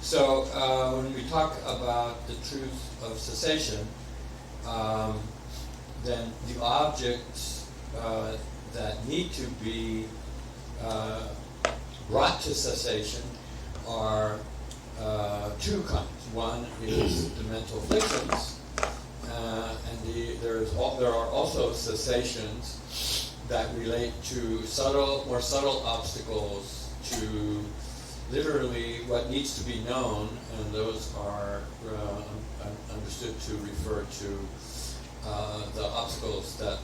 So when we talk about the truth of cessation, then the objects that need to be brought to cessation are two kinds. One is the mental afflictions, and there are also cessations that relate to more subtle obstacles to literally what needs to be known, and those are understood to refer to the obstacles that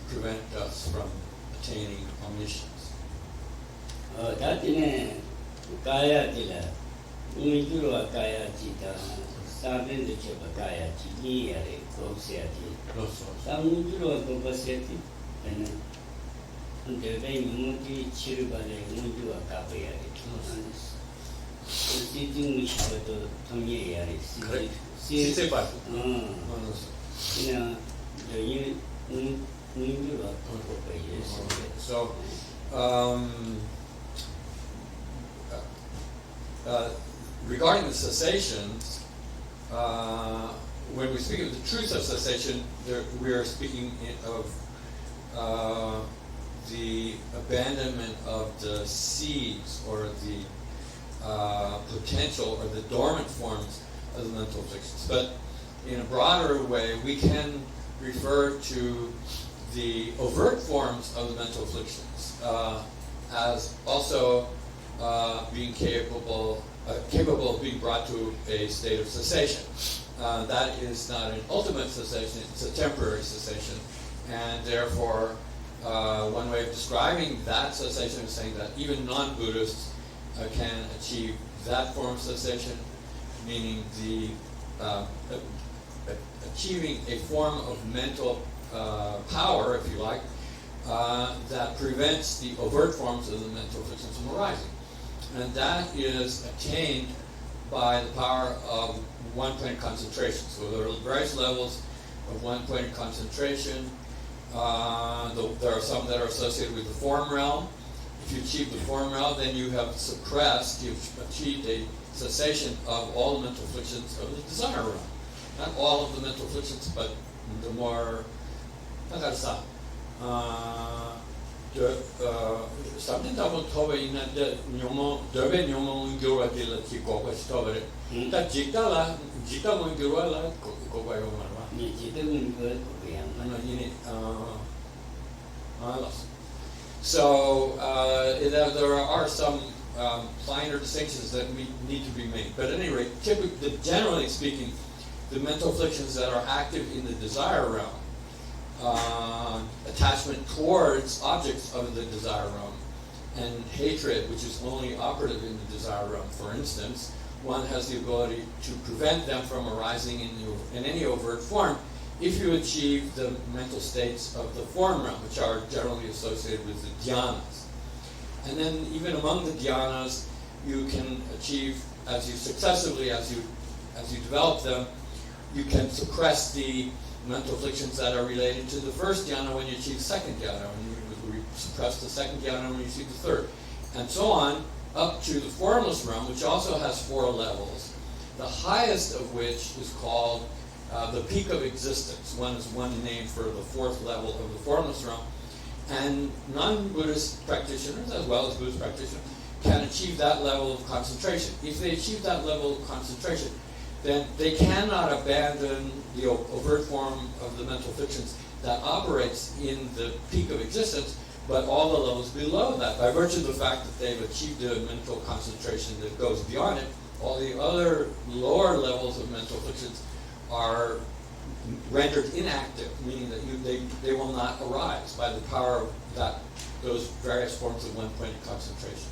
prevent us from attaining omniscience. So, regarding the cessations, when we speak of the truth of cessation, we are speaking of the abandonment of the seeds or the potential or the dormant forms of the mental afflictions. But in a broader way, we can refer to the overt forms of the mental afflictions as also being capable of being brought to a state of cessation. That is not an ultimate cessation, it's a temporary cessation. And therefore, one way of describing that cessation is saying that even non-Buddhists can achieve that form of cessation, meaning achieving a form of mental power, if you like, that prevents the overt forms of the mental afflictions from arising. And that is attained by the power of one-point concentration. So there are various levels of one-point concentration. There are some that are associated with the form realm. If you achieve the form realm, then you've achieved a cessation of all the mental afflictions of the desire realm. Not all of the mental afflictions, but the more, something that will tell you that the Derbe Nyomo Gurati Lati Goka Stover. That Jitala Gurala Goka. So there are some finer distinctions that need to be made. But at any rate, generally speaking, the mental afflictions that are active in the desire realm, attachment towards objects of the desire realm, and hatred, which is only operative in the desire realm, for instance, one has the ability to prevent them from arising in any overt form if you achieve the mental states of the form realm, which are generally associated with the dhyanas. And then even among the dhyanas, you can achieve, as you develop them, you can suppress the mental afflictions that are related to the first dhyana when you achieve second dhyana, when you suppress the second dhyana when you achieve the third, and so on, up to the formless realm, which also has 4 levels, the highest of which is called the peak of existence. One is one name for the 4th level of the formless realm. And non-Buddhist practitioners, as well as Buddhist practitioners, can achieve that level of concentration. If they achieve that level of concentration, then they cannot abandon the overt form of the mental fictions that operates in the peak of existence, but all the levels below that. By virtue of the fact that they've achieved a mental concentration that goes beyond it, all the other lower levels of mental fictions are rendered inactive, meaning that they will not arise by the power of those various forms of one-pointed concentration.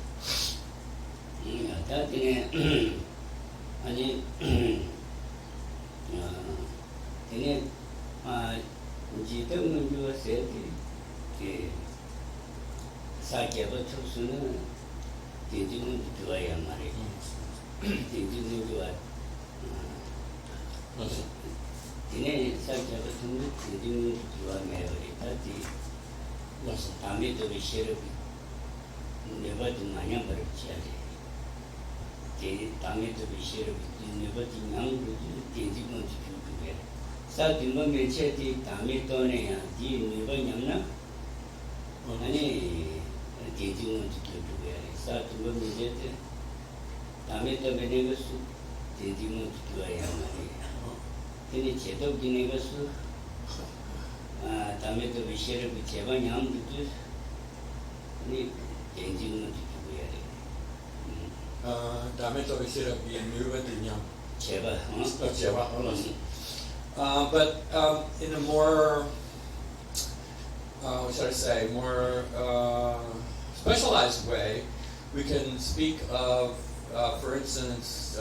But in a more, what should I say, more specialized way, we can speak of, for instance,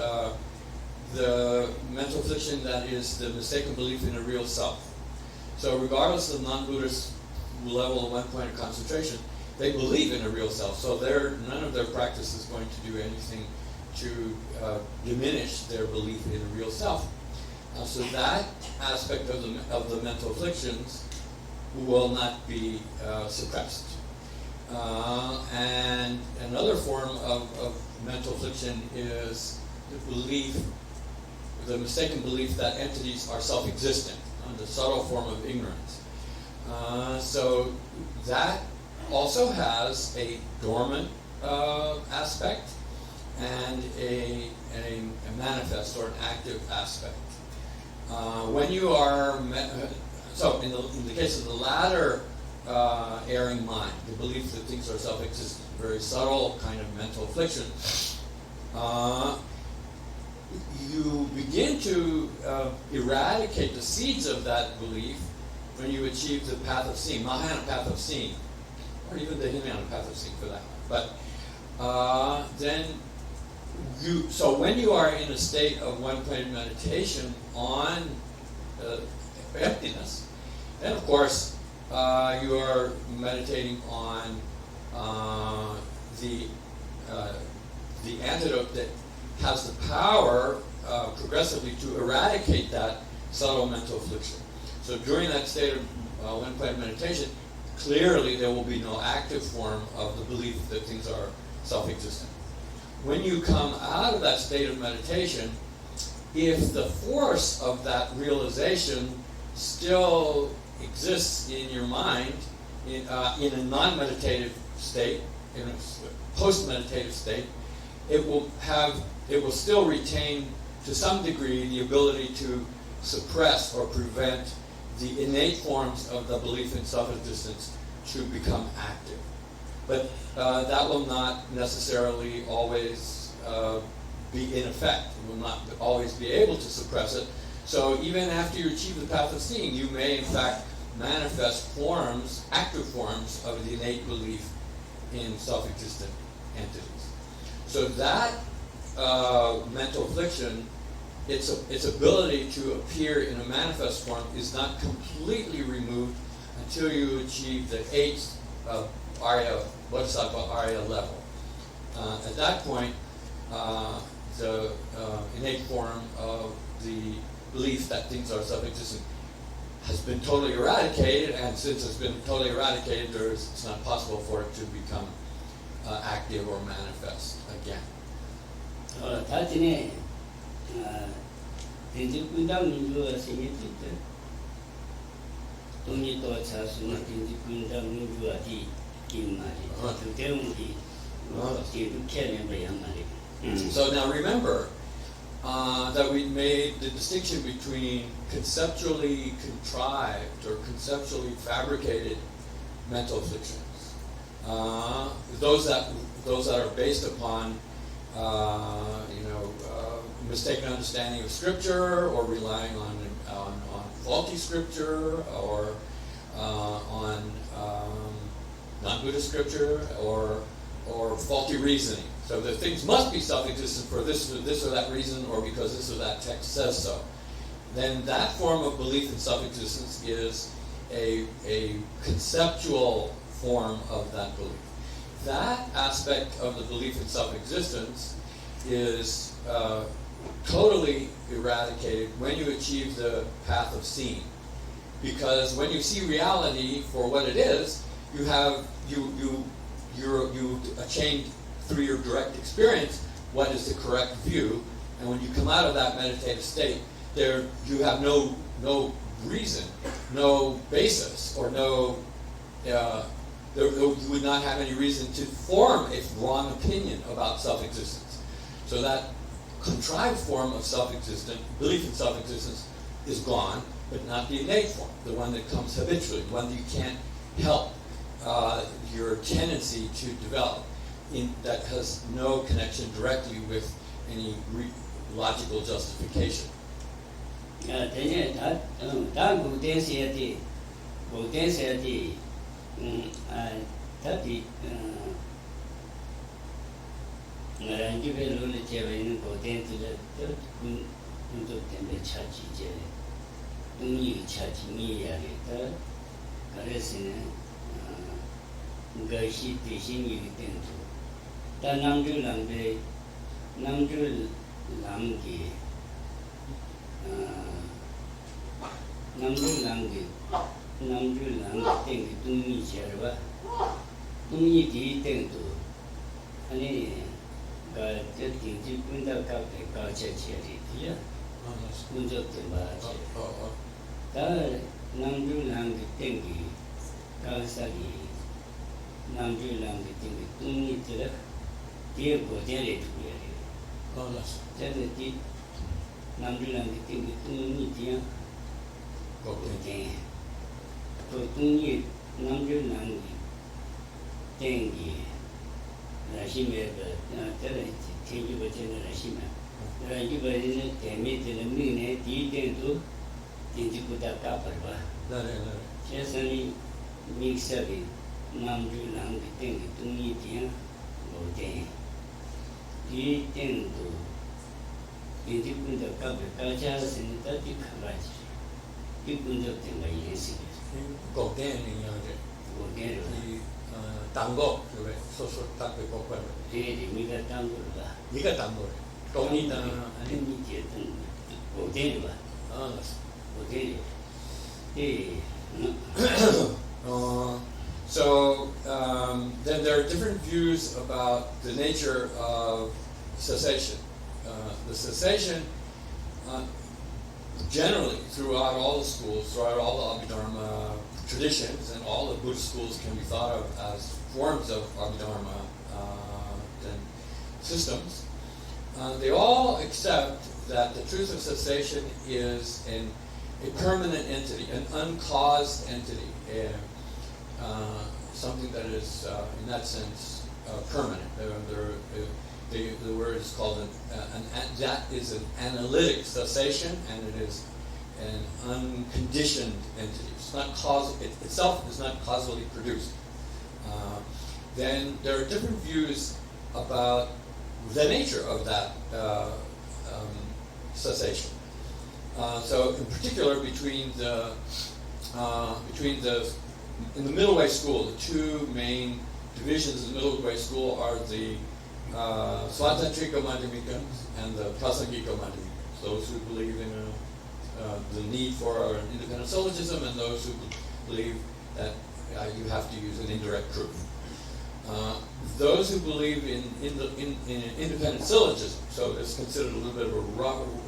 the mental fiction that is the mistaken belief in a real self. So regardless of non-Buddhist level of one-pointed concentration, they believe in a real self. So none of their practice is going to do anything to diminish their belief in a real self. So that aspect of the mental afflictions will not be suppressed. And another form of mental affliction is the mistaken belief that entities are self-existent, the subtle form of ignorance. So that also has a dormant aspect and a manifest or an active aspect. When you are, so in the case of the latter erring mind, the belief that things are self-existent, very subtle kind of mental affliction, you begin to eradicate the seeds of that belief when you achieve the path of seeing, Mahayana path of seeing, or even the Hinayana path of seeing for that matter. But then so when you are in a state of one-pointed meditation on emptiness, then of course you are meditating on the antidote that has the power progressively to eradicate that subtle mental affliction. So during that state of one-pointed meditation, clearly there will be no active form of the belief that things are self-existent. When you come out of that state of meditation, if the force of that realization still exists in your mind in a non-meditative state, in a post-meditative state, it will still retain to some degree the ability to suppress or prevent the innate forms of the belief in self-existence to become active. But that will not necessarily always be in effect. You will not always be able to suppress it. So even after you achieve the path of seeing, you may in fact manifest forms, active forms of the innate belief in self-existent entities. So that mental affliction, its ability to appear in a manifest form is not completely removed until you achieve the 8th Arya, Bodhisattva Arya level. At that point, the innate form of the belief that things are self-existent has been totally eradicated, and since it's been totally eradicated, it's not possible for it to become active or manifest again. So now remember that we made the distinction between conceptually contrived or conceptually fabricated mental afflictions, those that are based upon mistaken understanding of scripture, or relying on faulty scripture, or on non-Buddhist scripture, or faulty reasoning. So the things must be self-existent for this or that reason, or because this or that text says so. Then that form of belief in self-existence is a conceptual form of that belief. That aspect of the belief in self-existence is totally eradicated when you achieve the path of seeing. Because when you see reality for what it is, you achieved through your direct experience what is the correct view, and when you come out of that meditative state, you have no reason, no basis, or you would not have any reason to form a wrong opinion about self-existence. So that contrived form of belief in self-existence is gone, but not the innate form, the one that comes habitually, the one that you can't help your tendency to develop, that has no connection directly with any logical justification. Then there are different views about the nature of cessation. The cessation, generally, throughout all the schools, throughout all the Abhidharma traditions, and all the Buddhist schools can be thought of as forms of Abhidharma systems, they all accept that the truth of cessation is a permanent entity, an uncaused entity, something that is, in that sense, permanent. The word is called that is an analytic cessation, and it is an unconditioned entity. It's not causal. It itself is not causally produced. Then there are different views about the nature of that cessation. So, in particular, in the middle way school, the two main divisions of the middle way school are the Svatantrika Madhyamikas and the Prasangika Madhyamikas. Those who believe in the need for an independent syllogism, and those who believe that you have to use an indirect proof. Those who believe in independent syllogism, so it's considered a little bit of a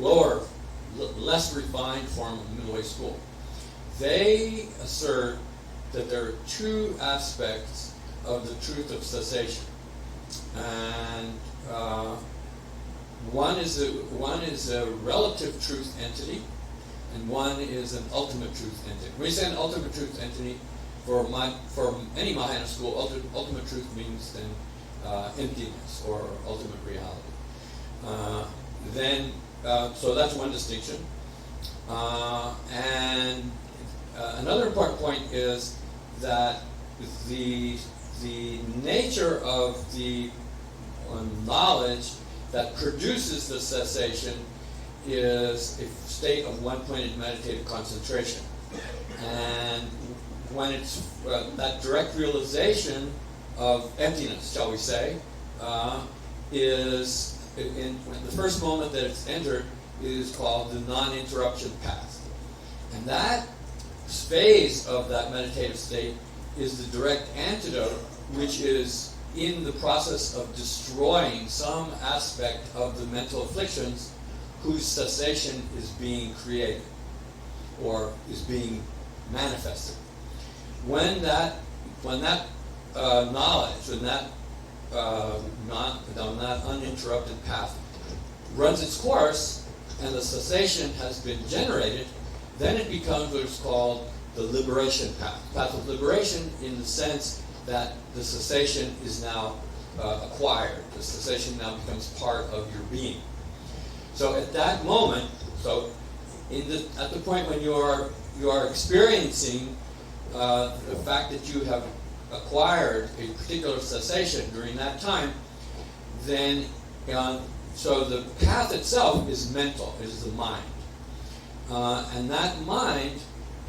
lower, less refined form of the middle way school. they assert that there are two aspects of the truth of cessation, and one is a relative truth entity, and one is an ultimate truth entity. When we say an ultimate truth entity, for any Mahayana school, ultimate truth means then emptiness or ultimate reality. So that's one distinction. And another important point is that the nature of the knowledge that produces the cessation is a state of one-pointed meditative concentration. And when it's that direct realization of emptiness, shall we say, is when the first moment that it's entered is called the non-interruption path. And that phase of that meditative state is the direct antidote, which is in the process of destroying some aspect of the mental afflictions whose cessation is being created or is being manifested. When that knowledge, when that uninterrupted path runs its course and the cessation has been generated, then it becomes what is called the liberation path. Path of liberation in the sense that the cessation is now acquired. The cessation now becomes part of your being. So at that moment, at the point when you are experiencing the fact that you have acquired a particular cessation during that time, then so the path itself is mental, it is the mind. And that mind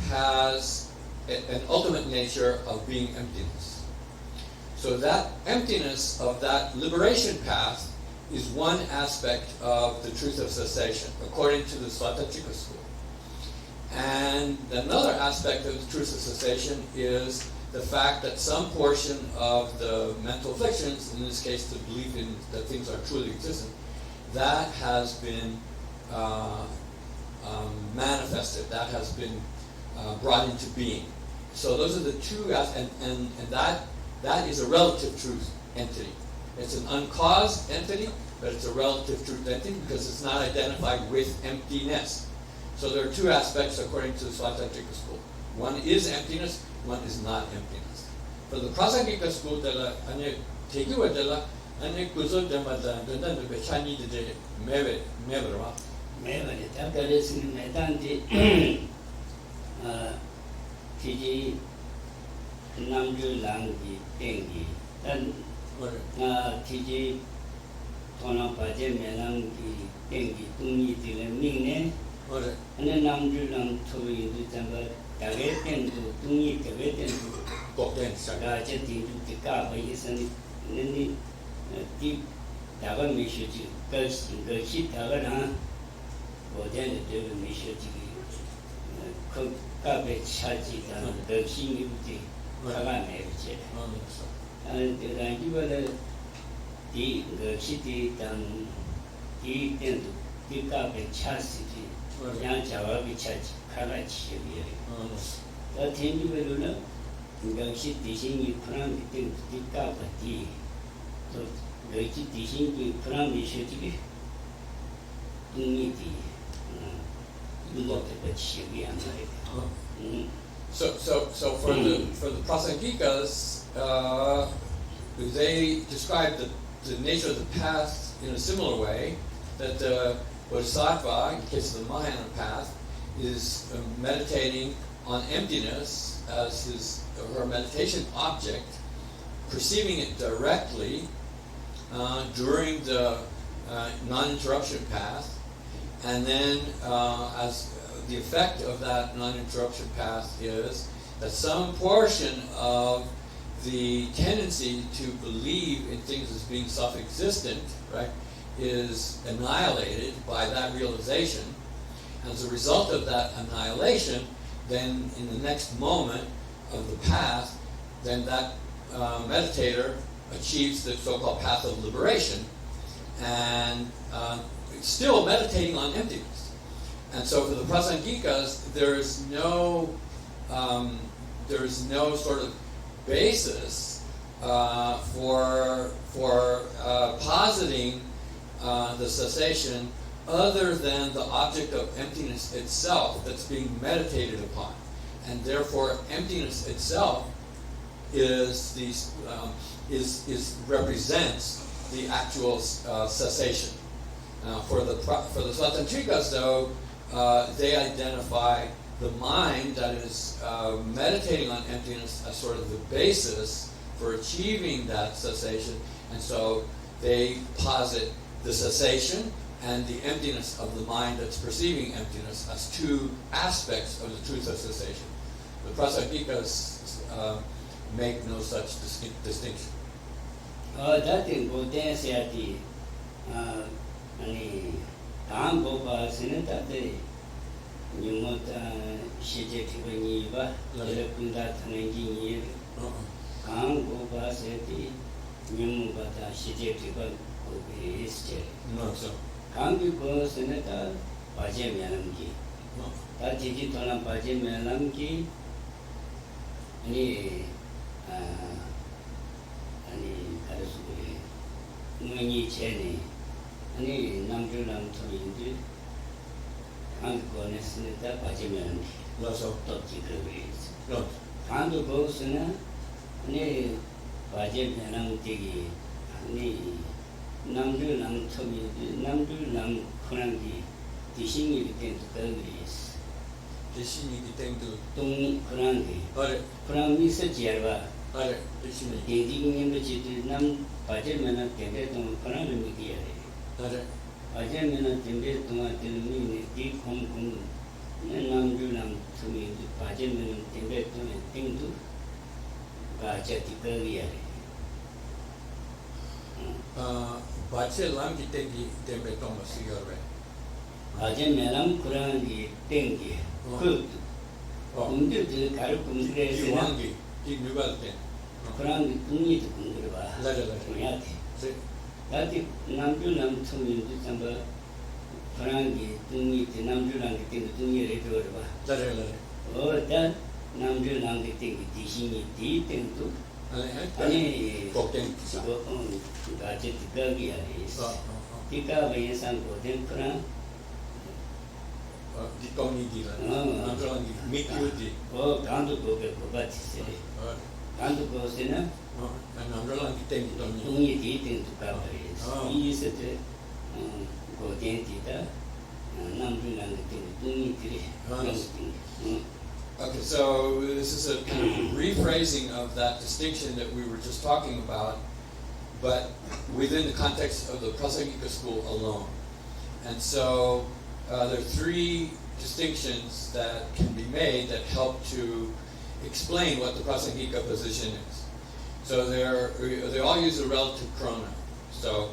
has an ultimate nature of being emptiness. So that emptiness of that liberation path is one aspect of the truth of cessation, according to the Svatatchika school. And another aspect of the truth of cessation is the fact that some portion of the mental afflictions, in this case the belief in that things are truly existent, that has been manifested, that has been brought into being. So those are the two aspects, and that is a relative truth entity. It's an uncaused entity, but it's a relative truth entity because it's not identified with emptiness. So there are two aspects according to the Svatatchika school. One is emptiness, one is not emptiness. For the Prasangika school, So for the Prasangikas, they describe the nature of the path in a similar way, that the Bodhisattva, in the case of the Mahayana path, is meditating on emptiness as his or her meditation object, perceiving it directly during the non-interruption path, and then as the effect of that non-interruption path is that some portion of the tendency to believe in things as being self-existent, right, is annihilated by that realization. As a result of that annihilation, then in the next moment of the path, then that meditator achieves the so-called path of liberation, and still meditating on emptiness. And so for the Prasangikas, there is no there's no sort of basis for positing the cessation other than the object of emptiness itself that's being meditated upon, and therefore emptiness itself is represents the actual cessation. For the Svatantrikas, though, they identify the mind that is meditating on emptiness as sort of the basis for achieving that cessation, and so they posit the cessation and the emptiness of the mind that's perceiving emptiness as two aspects of the truth of cessation. The Prasangikas make no such distinction. That in Bodhin Sayati, Tam Boba Senate, Gyumed Shijetiba, Telekunda Tanangi, Kam Boba Seti, Gyumubata Shijetiba, Obi No, so. Kambi Bo Senata, Pajem Yalamki. That Jitona Pajem Yalamki, any Karasuri, Muni Cheni, any Namjulam to Indi, Kambi Senata, Pajem Yalamki. No, so. Toki Gravis. No. Kambi Bo Sena, any Pajem Yalamki, any Namdu Lam Tomi, Namdu Lam Kurangi, Tishini became to Belgris. Tishini became to Tung Kurangi. Kurangi Sajerva. Tishini. Digging in the Chitu Nam Pajamana Tibet on Kurangi Mediare. Pajamana Tibet to Atilmi, Deep Hong Kong, Namdu Lam Tomi, Pajamana Tibet to Tingu, Bajati Belgiare. Bache lam ki tengi tembe toma sigare. Bache melam kurangi tengi. Kud. Kundu tu karu kundre Ki wangi, ki nugal ten. Kurangi tungi tu kundre ba. Laja. Kuyati. Tati namju lam tumi tu tamba kurangi tungi tu namju lam ki tengi tungi re dore ba. Laja. O ta namju lam ki tengi dishini di tengu. Ani Kokten. Bache tiga giaris. Tiga bayi sang koden kurang. Di tongi di la. Namjolang di. Meet you di. Oh, kandu kobe kobat se. Kandu ko sena. Namjolang di tengi tongi. Tungi di ting tu kabaris. Iyi se te koden di da. Namjolang di ting tungi di. Okay, so this is a kind of rephrasing of that distinction that we were just talking about, but within the context of the Prasangika school alone. And so there are three distinctions that can be made that help to explain what the Prasangika position is. So they all use a relative pronoun. So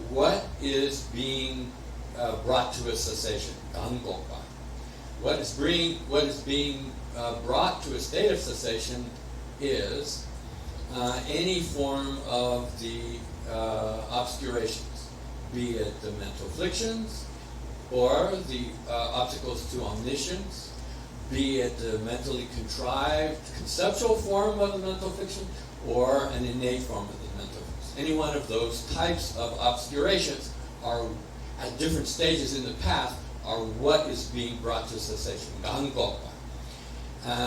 what is being brought to a cessation? Gangopa. What is being brought to a state of cessation is any form of the obscurations, be it the mental afflictions, or the obstacles to omniscience, be it the mentally contrived conceptual form of the mental affliction, or an innate form of the mental affliction. Any one of those types of obscurations are at different stages in the path are what is being brought to cessation, gangopa.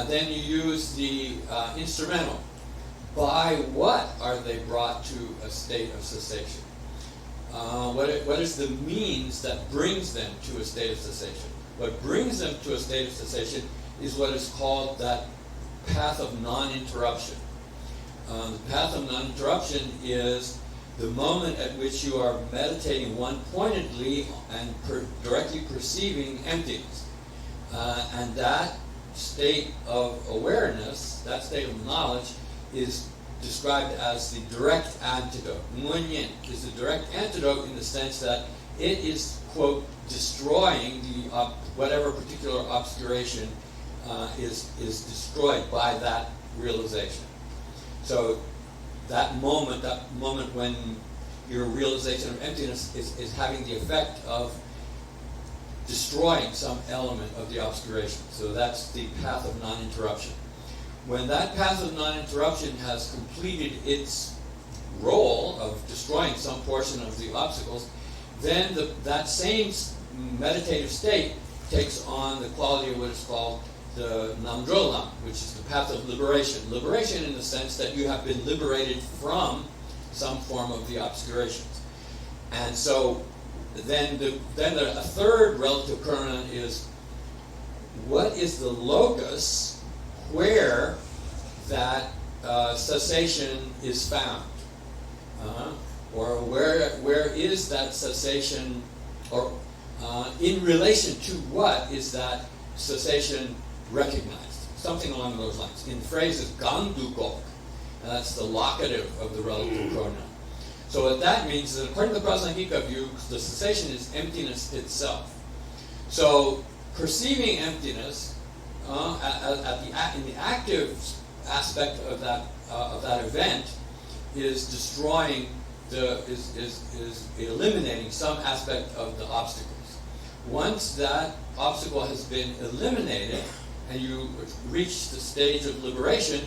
Then you use the instrumental. By what are they brought to a state of cessation? What is the means that brings them to a state of cessation? What brings them to a state of cessation is what is called that path of non-interruption. The path of non-interruption is the moment at which you are meditating one-pointedly and directly perceiving emptiness. And that state of awareness, that state of knowledge, is described as the direct antidote. Munyin is the direct antidote in the sense that it is, quote, destroying the whatever particular obscuration is destroyed by that realization. So that moment when your realization of emptiness is having the effect of destroying some element of the obscuration. So that's the path of non-interruption. When that path of non-interruption has completed its role of destroying some portion of the obstacles, then that same meditative state takes on the quality of what is called the Namdrolam, which is the path of liberation. Liberation in the sense that you have been liberated from some form of the obscurations. And so then a third relative kernel is, what is the locus where that cessation is found? Or where is that cessation, or in relation to what is that cessation recognized? Something along those lines. In the phrase is gandukok, and that's the locative of the relative pronoun. So what that means is that according to the Prasanghika view, the cessation is emptiness itself. So perceiving emptiness in the active aspect of that event is destroying is eliminating some aspect of the obstacles. Once that obstacle has been eliminated and you reach the stage of liberation,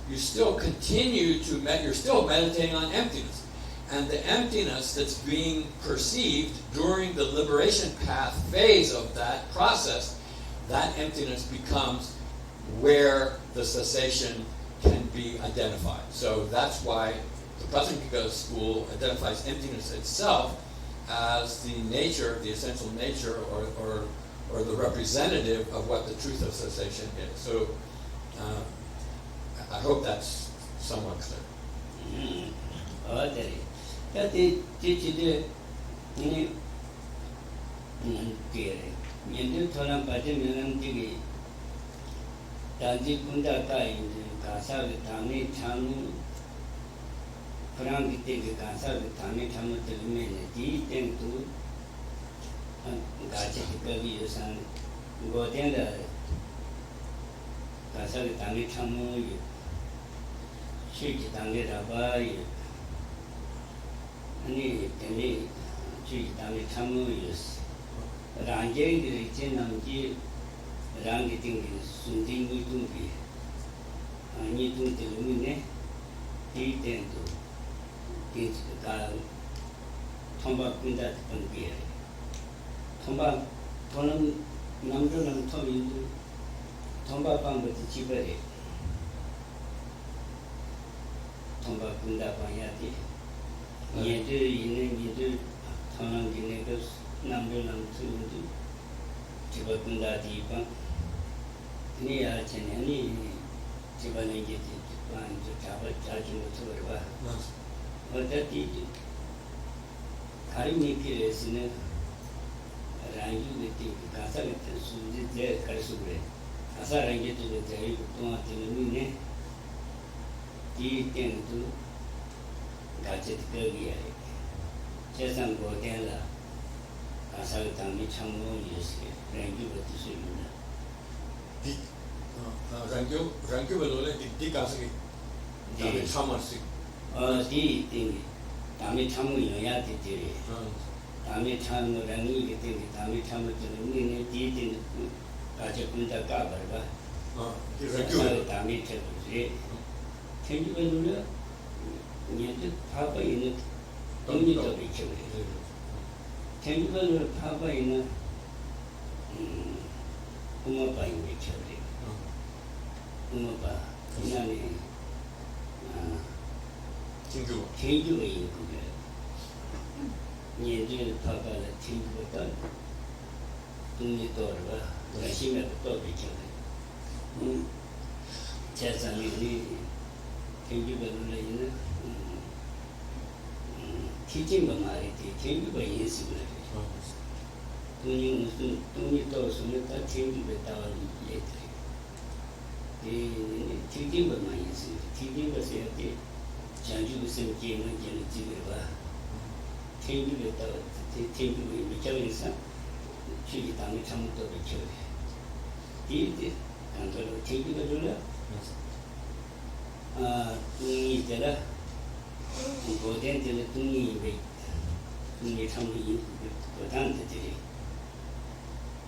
you still continue to you're still meditating on emptiness. And the emptiness that's being perceived during the liberation path phase of that process, that emptiness becomes where the cessation can be identified. So that's why the Prasanghika school identifies emptiness itself as the nature, the essential nature, or the representative of what the truth of cessation is. So I hope that's somewhat clear.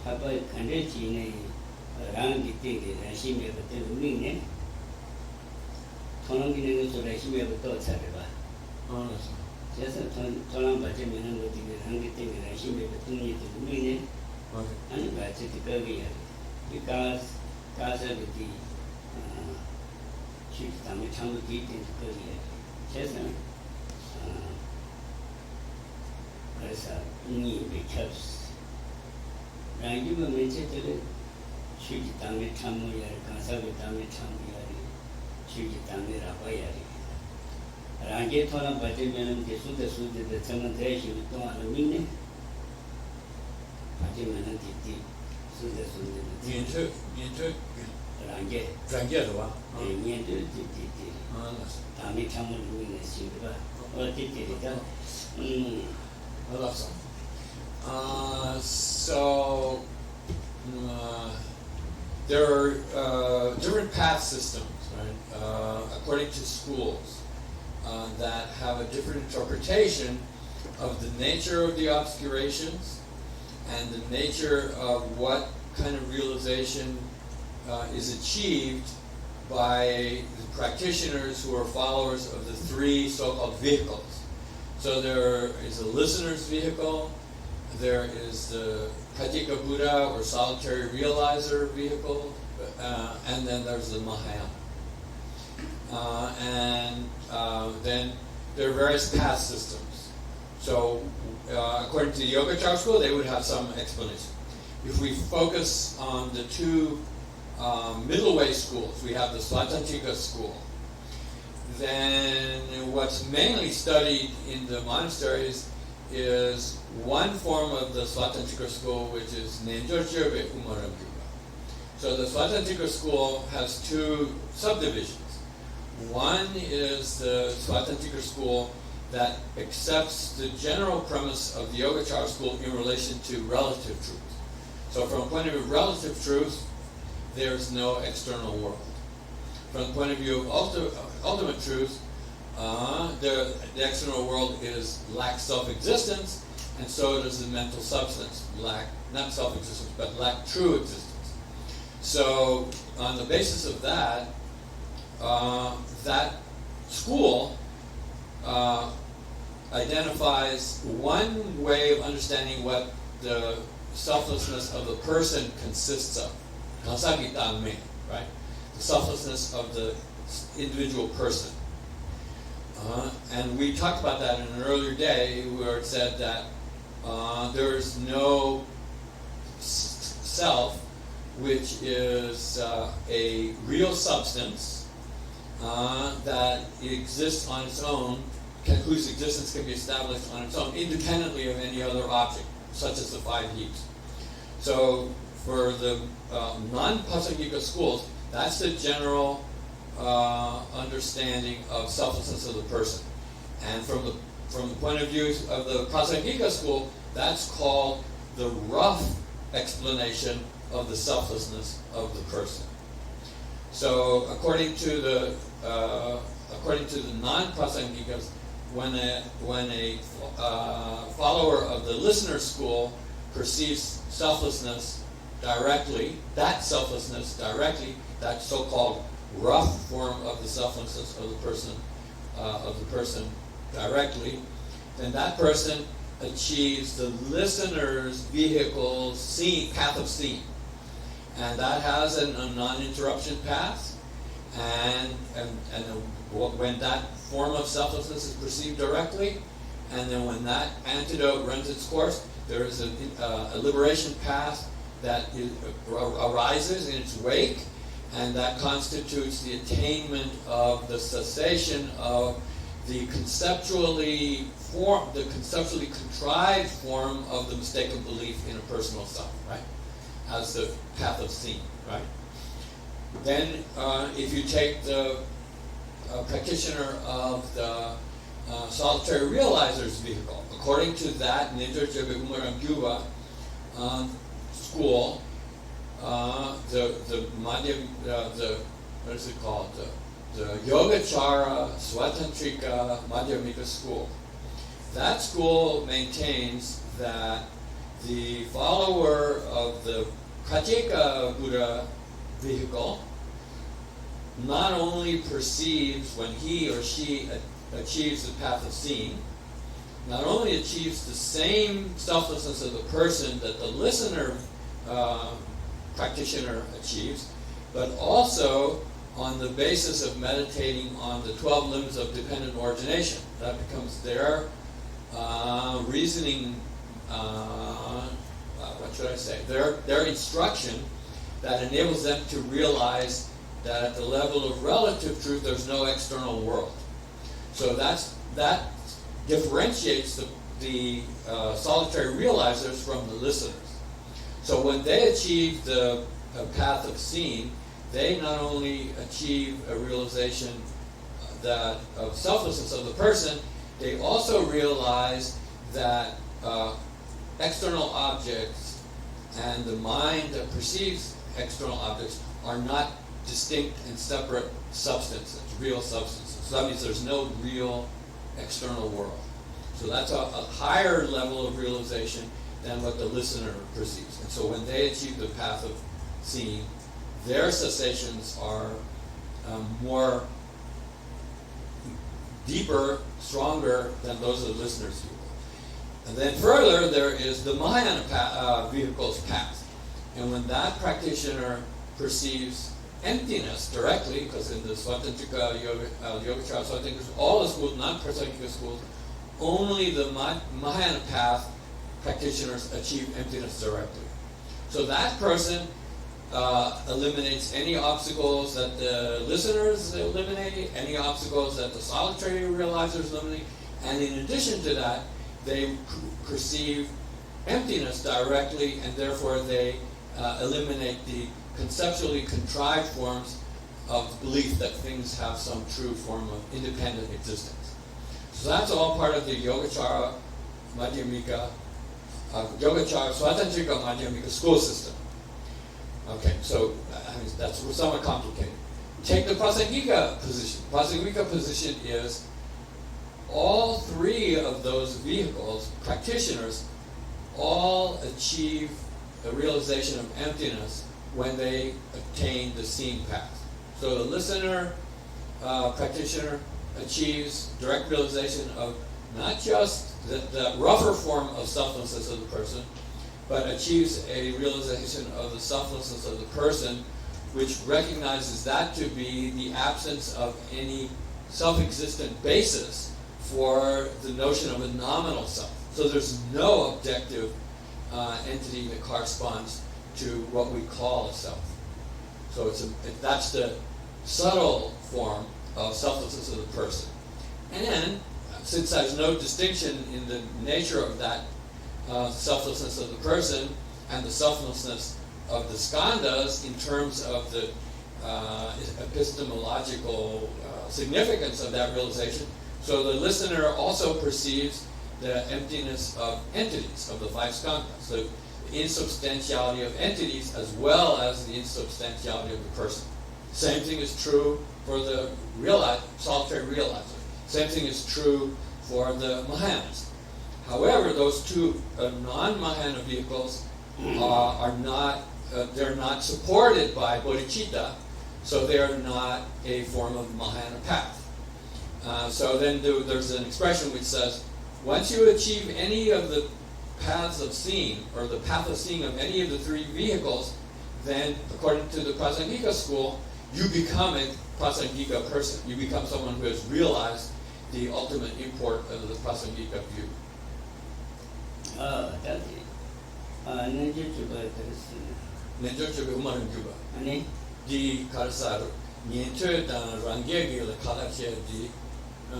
Papa Kandechine, Rangi Tiki, Rashimi of the Mine, Tonangin to Rashimi of Totsareva. Just a Tolan Bajaman with the Rangi Tiki, Rashimi of the Mine, and Bachi Kavi, because Casa with the Chief Tamicham deep into Korea. Just as a knee because. Rangi mentioned it. She Tami Tamuyari, Kansavi Tami Tamuyari, she Tami Rapayari. Rangi Tola Bajiman, the Suda Suda, the Samantation, the Toamine. Bajiman, the Suda Suda, Rangi, Rangi, the Yendu, Tami Tamu, Silva, or did so there are different path systems, right? According to schools that have a different interpretation of the nature of the obscurations and the nature of what kind of realization is achieved by the practitioners who are followers of the three so-called vehicles. So there is a listener's vehicle, there is the Pratika Buddha or solitary realizer vehicle, and then there's the Mahayana. Then there are various path systems. So according to the Yogacara school, they would have some explanation. If we focus on the two middle way schools, we have the Svatantika school. Then what's mainly studied in the monasteries is one form of the Svatantika school, which is Nenjorjebe Umaramgyuba. So the Svatantika school has two subdivisions. One is the Svatantika school that accepts the general premise of the Yogacara school in relation to relative truth. So from the point of view of relative truth, there's no external world. From the point of view of ultimate truth, the external world lacks self-existence, and so does the mental substance. Not self-existence, but lack true existence. So on the basis of that, that school identifies one way of understanding what the selflessness of the person consists of. Right? The selflessness of the individual person. And we talked about that in an earlier day where it said that there is no self which is a real substance that exists on its own, whose existence can be established on its own, independently of any other object, such as the five heaps. So for the non-Pasangika schools, that's the general understanding of selflessness of the person. And from the point of view of the Prasangika school, that's called the rough explanation of the selflessness of the person. So according to the non-Prasangikas, when a follower of the listener school perceives selflessness directly, that so-called rough form of the selflessness of the person directly, then that person achieves the listener's vehicle path of seeing, and that has a non-interruption path, and when that form of selflessness is perceived directly, and then when that antidote runs its course, there is a liberation path that arises in its wake, and that constitutes the attainment of the cessation of the conceptually contrived form of the mistaken belief in a personal self, right? As the path of seeing, right? Then, if you take the practitioner of the solitary realizer's vehicle, according to that Ninja Gyumed school, the what is it called? The Yogacara Svatantrika Madhyamika school. That school maintains that the follower of the Pratyeka Buddha vehicle not only perceives when he or she achieves the path of seeing, not only achieves the same selflessness of the person that the listener practitioner achieves, but also on the basis of meditating on the 12 limbs of dependent origination. That becomes their reasoning, their instruction that enables them to realize that at the level of relative truth there's no external world. So that differentiates the solitary realizers from the listeners. So when they achieve the path of seeing, they not only achieve a realization that of selflessness of the person, they also realize that external objects and the mind that perceives external objects are not distinct and separate substances, real substances. So that means there's no real external world. So that's a higher level of realization than what the listener perceives. And so when they achieve the path of seeing, their cessations are more deeper, stronger than those of the listener's view. And then further, there is the Mahayana vehicle's path. And when that practitioner perceives emptiness directly, because in the Svatantrika, Yogacara, Svatantrika, all the schools, non-Prasangika schools, only the Mahayana path practitioners achieve emptiness directly. So that person eliminates any obstacles that the listeners eliminate, any obstacles that the solitary realizers eliminate, and in addition to that, they perceive emptiness directly, and therefore they eliminate the conceptually contrived forms of belief that things have some true form of independent existence. So that's all part of the Yogacara Madhyamika, Yogacara Svatantrika Madhyamika school system. Okay, so that's somewhat complicated. Take the Prasangika position. Prasangika position is all three of those vehicles, practitioners, all achieve a realization of emptiness when they attain the seeing path. So the listener practitioner achieves direct realization of not just the rougher form of selflessness of the person, but achieves a realization of the selflessness of the person, which recognizes that to be the absence of any self-existent basis for the notion of a nominal self. So there's no objective entity that corresponds to what we call a self. So that's the subtle form of selflessness of the person. And since there's no distinction in the nature of that selflessness of the person and the selflessness of the skandhas in terms of the epistemological significance of that realization, so the listener also perceives the emptiness of entities, of the five skandhas, the insubstantiality of entities as well as the insubstantiality of the person. Same thing is true for the solitary realizer. Same thing is true for the Mahayanas. However, those two non-Mahayana vehicles are not, they're not supported by bodhicitta, so they are not a form of Mahayana path. So then there's an expression which says, once you achieve any of the paths of seeing, or the path of seeing of any of the three vehicles, then according to the Prasangika school, you become a Prasangika person. You become someone who has realized the ultimate import of the Prasangika view. Nenjochuba umaran juba. Di karsar nienche dan rangegi la kalache di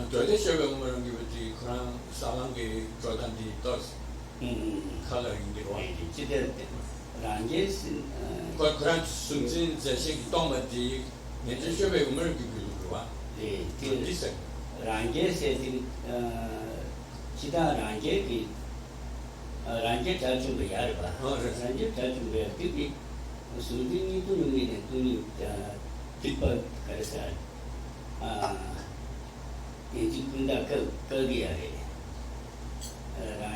doide chuba umaran juba di kurang salangi jordan di tos. Coloring di one. Kurang sumjin zeshik tongma di nienche chuba umaran juba. Range se chida range ki range chachum be yar ba range chachum be ki sudi ni tu ni ne tu ni tipa karsa ye ji kunda ka diya re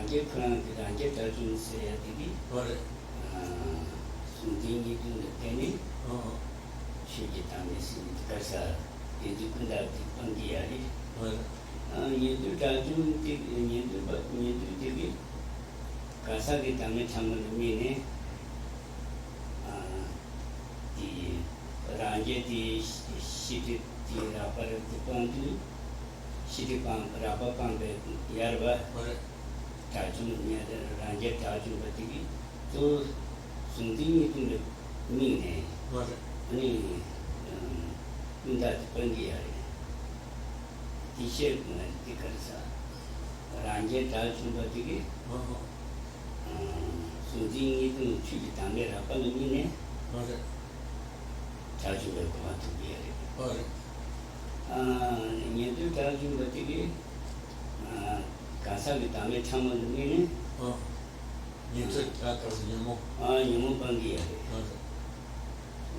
ranje khurang ranje tajun se yati Ore. sundingi tu teni shiji tami si kasa yedu kunda pandi yari yedu tajun ti yedu tigi kasa ki tami chamun mine di ranje di shiti di rapar di pandi shiti pang rapa pang be yarba tajun ranje tajun batigi to sundingi tu mine ani kunda pandi yari t-shirt na dikarsa ranje tajun batigi sundingi tu chuki tambe rapa mine tajun be kuma tu yari yedu tajun batigi kasa ki tame chamun mine nyumu pangi yari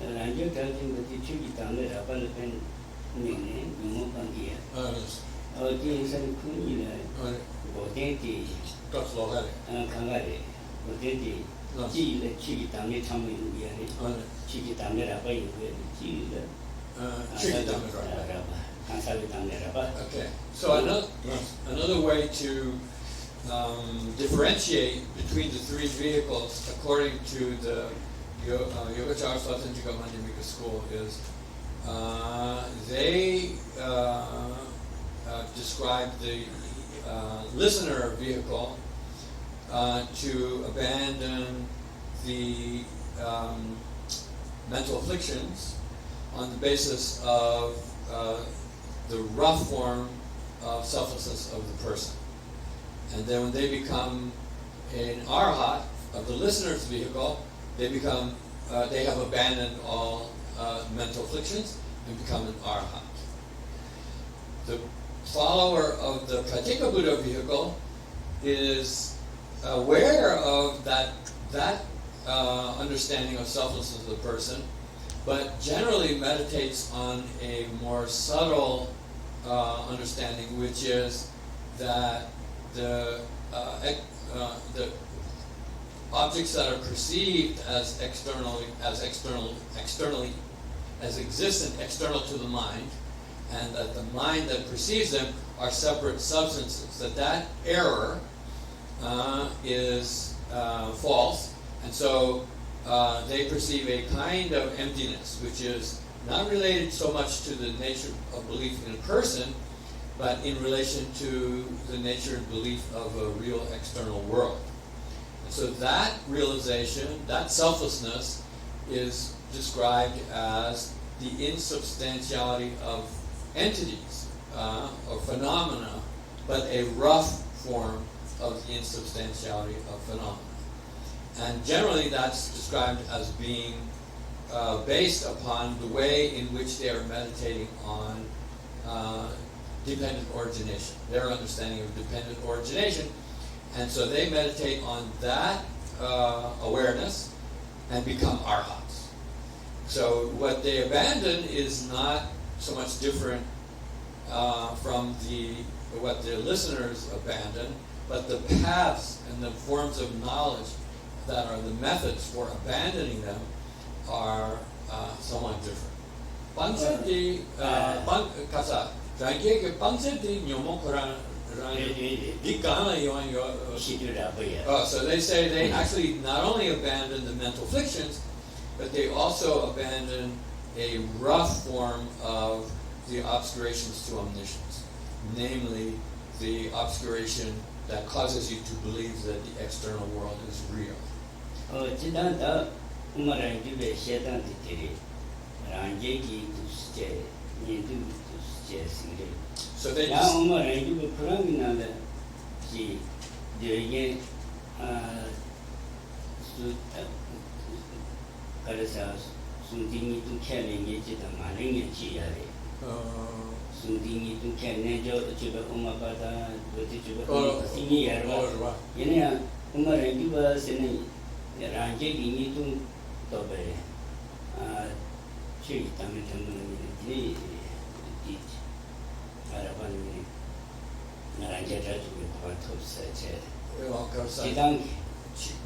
ranje tajun bati chuki tame rapal pen mine nyumu pangi yari di insan kuni la goten di kangare goten di ji la chuki tame chamun yari chuki tame rapal yari ji la Okay, so another way to differentiate between the three vehicles, according to the Yogacara Authentic Madhyamika school, is they describe the listener vehicle to abandon the mental afflictions on the basis of the rough form of selflessness of the person. And then when they become an arhat of the listener's vehicle, they have abandoned all mental afflictions and become an arhat. The follower of the Pratika Buddha vehicle is aware of that understanding of selflessness of the person, but generally meditates on a more subtle understanding, which is that the objects that are perceived as existent external to the mind, and that the mind that perceives them are separate substances. That error is false, and so they perceive a kind of emptiness, which is not related so much to the nature of belief in a person, but in relation to the nature and belief of a real external world. And so that realization, that selflessness, is described as the insubstantiality of entities or phenomena, but a rough form of the insubstantiality of phenomena. And generally that's described as being based upon the way in which they are meditating on dependent origination, their understanding of dependent origination. And so they meditate on that awareness and become arhats. So what they abandon is not so much different from what their listeners abandon, but the paths and the forms of knowledge that are the methods for abandoning them are somewhat different. Panseti kasa rangi ke panseti nyomo koran di kama yon yo. So they say they actually not only abandon the mental afflictions, but they also abandon a rough form of the obscurations to omniscience, namely the obscuration that causes you to believe that the external world is real. So they sundingi tu kene jo coba umapata berarti coba sini ya ruang ini ya umar juga sini ranjang ini tu tobe ciri tamu-tamu ini di harapan ini ranjang juga kuat saja 지당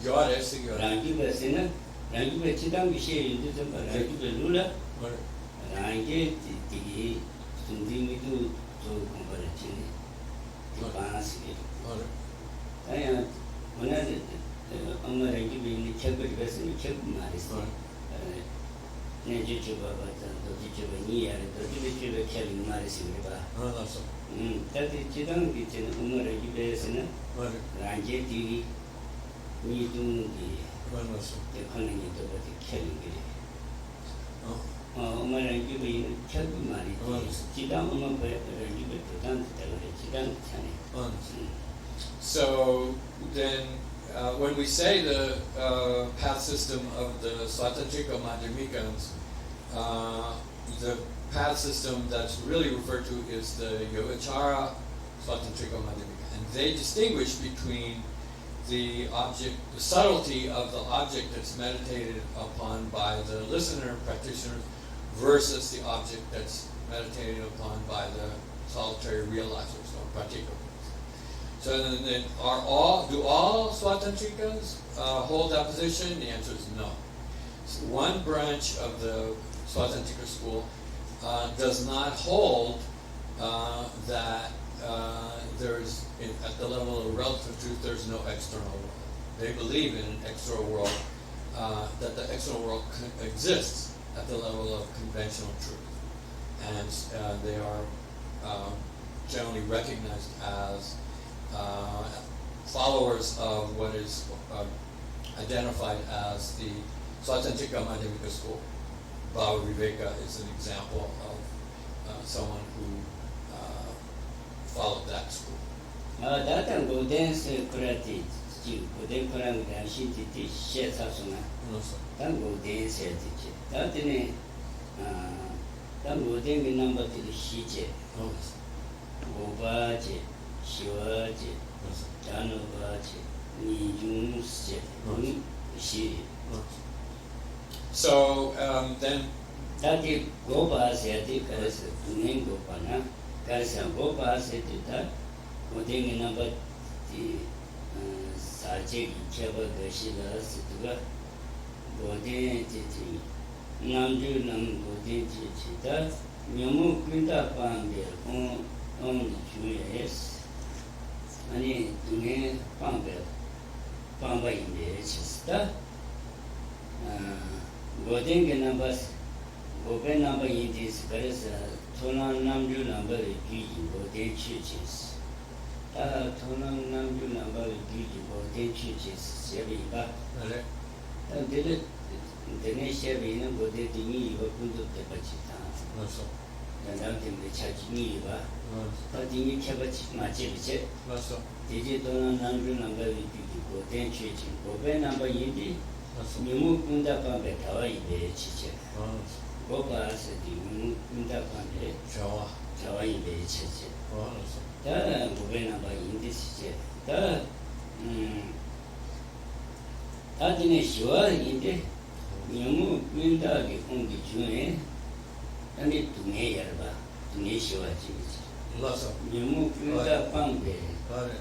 Gyore, Sigure. 랑기베스는 랑기베 지당 비시인데 좀 랑기베 룰라 랑게 되게 중딩이도 좀 공부했지. 바나시기. 아야 오늘 엄마 랑기베 책을 봤으니 책 말했어. 네 주주가 봤다. 또 주주가 니야를 또 주주가 책을 말했으니 봐. 알았어. 다들 지당 비치는 엄마 랑기베스는 랑게 되게 니둥이 알았어. 대판이 또 어디 켜는게 엄마랑 집에 책이 많이 지당 엄마 배를 집에 도단 때문에 지당 차네. So then, when we say the path system of the Svatantrika Madhyamikas, the path system that's really referred to is the Yogacara Svatantrika Madhyamika, and they distinguish between the object, the subtlety of the object that's meditated upon by the listener practitioner versus the object that's meditated upon by the solitary realizers or pratikars. So then do all Svatantrikas hold that position? The answer is no. So one branch of the Svatantrika school does not hold that there's, at the level of relative truth, there's no external world. They believe in an external world, that the external world exists at the level of conventional truth. And they are generally recognized as followers of what is identified as the Svatantrika Madhyamika school. Bhava Viveka is an example of someone who followed that school. 다른 고dense 그라티 지 고den 그랑 단신티 셰사스나 단 고dense 티지 다드네 단 고den 민남바티 시제 고바제 시와제 단오바제 니중세 시 So then 다디 고바세티 그래서 두는 고바나 그래서 고바세티다 고댕이 나바티 사제기 제바가시가 스두가 고댕지지 남주남 고댕지지다 명무 군다 방베 온 주에스 아니 등에 방베 방바인데 치스다 고댕이 나바스 고베 나바인디스 그래서 토난 남주 남바의 기지 고댕치지스 토난 남주 남바의 기지 고댕치지스 셰비가 그래. 데네 셰비는 고댕이 이거 군도 때바치다 맞어. 나한테 차지니 이거 어디니 켜바치 마치비체 맞어. 이제 토난 남주 남바의 기지 고댕치지 고베 남바인디 맞어. 미무 군다 밤에 다와 이베 치체 고바스 디무 군다 밤에 좋아. 다와 이베 치체 알았어. 다 고베나 바 인디시제 다 다디네 시와 인데 너무 군다게 공기 중에 아니 두네 열바 두네 시와 지지 맞어. 너무 군다 빵베 그래.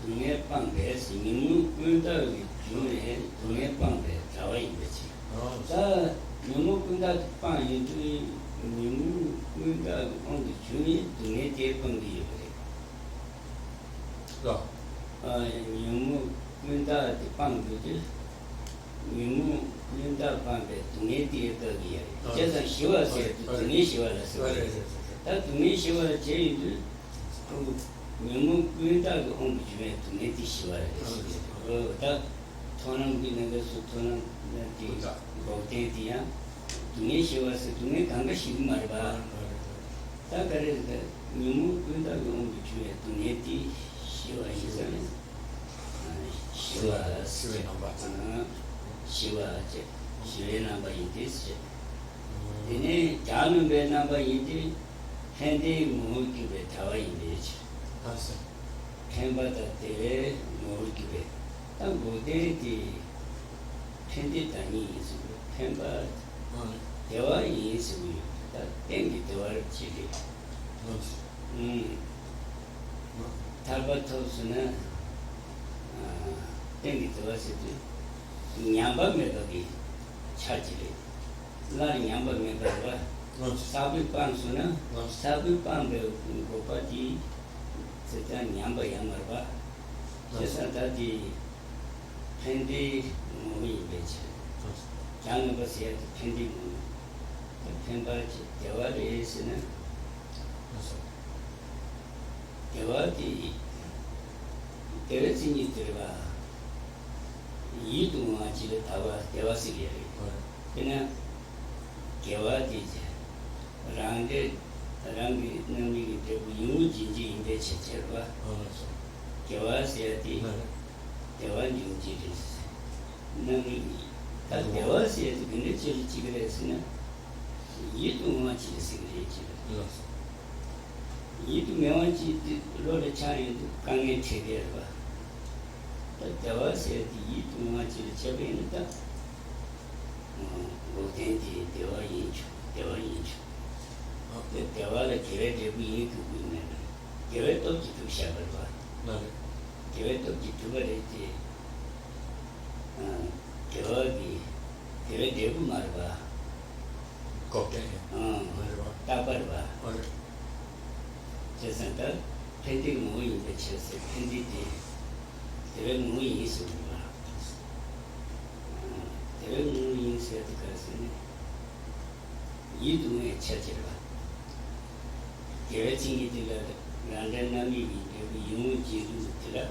두네 빵베 너무 군다게 중에 두네 빵베 다와 이베지 다 너무 군다 빵이 너무 군다 공기 중에 두네 대빵이 자. 너무 군다 빵이지 너무 군다 빵베 두네 대빵이야 제가 시와서 두네 시와서 그래. 다 두네 시와 제일 그 너무 군다 공기 중에 두네 시와서 다 토는 비는 것도 토는 이 고대디야 두네 시와서 두네 강가 시금 말봐 다 그래서 너무 군다 공기 중에 두네 시와 있어요 시와 넘버. 시와제 시외 넘버 인디스 이네 자는 배 넘버 인디 핸디 무기베 다와 인디지 알았어. 캔바다 때 무기베 딱 모델이 핸디 단위 있어 캔바 대화 있어 딱 땡기 대화를 치리 달바토스는 땡기 들어왔을 냠바 메더기 차지래 나리 냠바 메더가 사비빵수나 사비빵 배우고 고파지 진짜 냠바 양말바 제사다지 팬디 몸이 배치 장는 것이 팬디 몸 팬바지 대화에서는 대화지 대화진이 들어가 이동하지를 다와 대화시리에 그냥 대화지지 랑게 랑이 되고 유진지인데 체체와 대화시에디 대화 유지를 능이 다 대화시에도 근데 제일 지그래서는 이동하지 시리지 이동하지 로레 차이도 강에 체계와 대화시에도 이동하지 제베는다 로텐지 대화인주 대화를 기회되고 이기고 있는 기회도 기도 시작을 봐 기회도 기도가 되지 기회되고 말봐 걱정해 따발 봐 그래서 팬디 모임에 치었어요 팬디지 대외 모임이 있습니다 대외 모임이 있어야 될 것은 이동의 체제를 대외 진기들과 란단남이 되고 유무지들과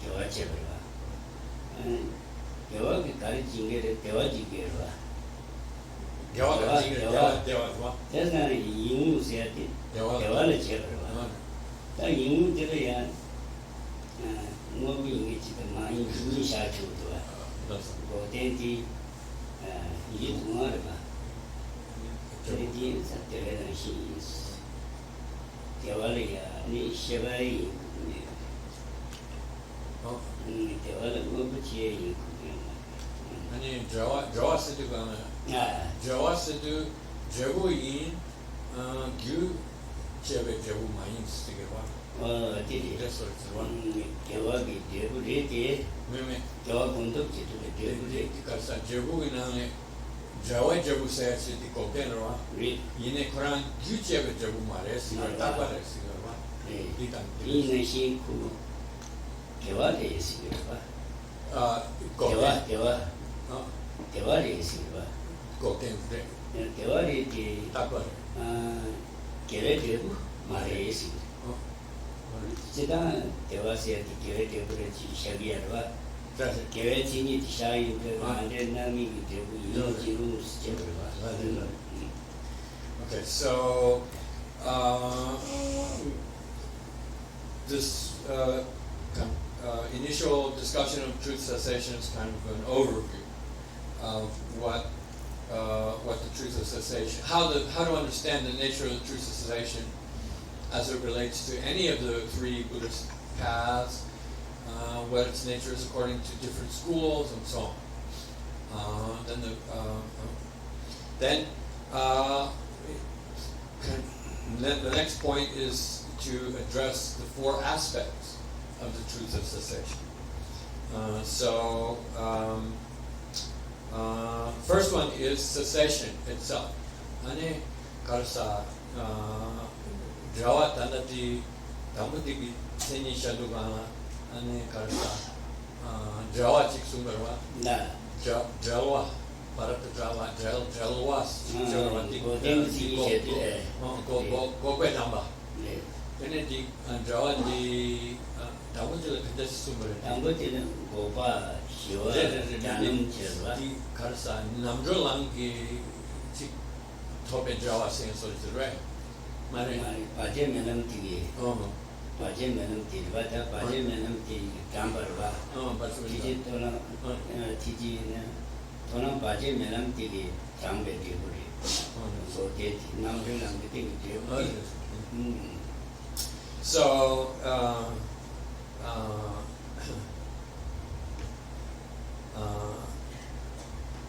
대화체를 대화가 가르친 게 대화지기를 대화 그래서 유무세야 돼 대화를 제를 딱 유무들이야 뭐이 지금 많이 유미샤주도 뭐 된지 이게 동화를 봐 저기 사태는 시 대화를야 니 시바이 대화를 뭐 붙이에 아니 저와스도가 저와스도 제보인 규 제베 제보 많이 쓰게 봐 어디 그래서 대화기 대부리게 매매 대화 공덕지도 대부리 그래서 제보인은 저와 제보세스 디코케노와 이네 코란 규 제베 제보 말했어 따바랬어 봐 일단 이네 신고 대화를 했어요 봐 대화를 했어요 봐 코케인데 대화를 이제 따바 계획되고 말했어요 제가 대화시에 계획되고 시작이야와 계획진이 디자인을 만든 남이 되고 이루어지는 시점을 봐. Okay, so this initial discussion of truth cessation is kind of an overview of what the truth of cessation, how to understand the nature of the truth of cessation as it relates to any of the three Buddhist paths, what its nature is according to different schools, and so on. Then the next point is to address the four aspects of the truth of cessation. First one is cessation itself. Ane karsa jawa tanati damutiki seni shaduga ane karsa jawa chiksungarwa jalwa parata jalwas jarawati go jamba ene di jawa di damutila kandasi sumare damutila gopa shiwa janam chirwa di karsa namjolangi chik tope jawa sen soritire mare baje menam tigi baje menam tigi bata baje menam tigi jamparwa tiji tona baje menam tigi jambe tigi so te namjolangi tigi tigi so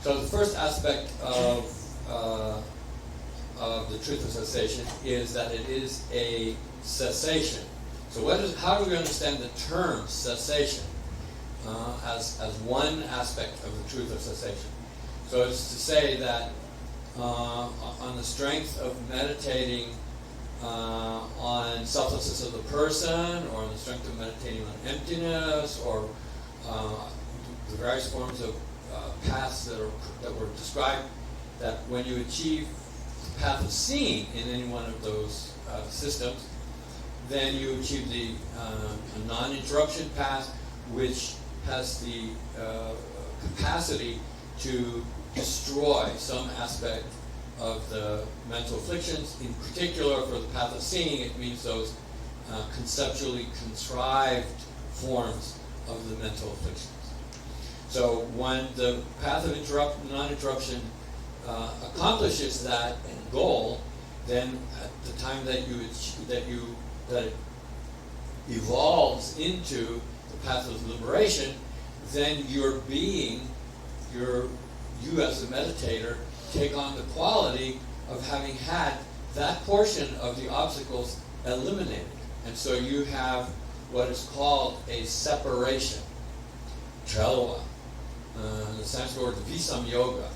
so the first aspect of the truth of cessation is that it is a cessation. So how do we understand the term cessation as one aspect of the truth of cessation? So it's to say that on the strength of meditating on selflessness of the person, or on the strength of meditating on emptiness, or the various forms of paths that were described, that when you achieve the path of seeing in any one of those systems, then you achieve the non-interruption path, which has the capacity to destroy some aspect of the mental afflictions. In particular, for the path of seeing, it means those conceptually contrived forms of the mental afflictions. So when the path of non-interruption accomplishes that goal, then at the time that it evolves into the path of liberation, then your being, you as a meditator, take on the quality of having had that portion of the obstacles eliminated. And so you have what is called a separation, chalwa. The Sanskrit word visam yoga.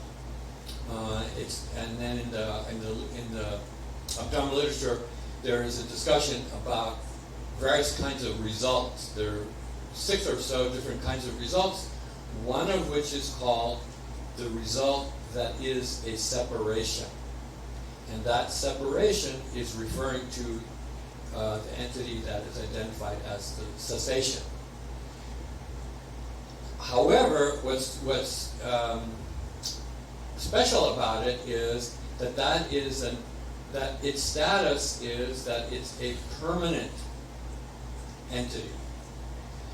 And then in the Abhidharma literature, there is a discussion about various kinds of results. There are 6 or so different kinds of results, one of which is called the result that is a separation. And that separation is referring to the entity that is identified as the cessation. However, what's special about it is that its status is that it's a permanent entity,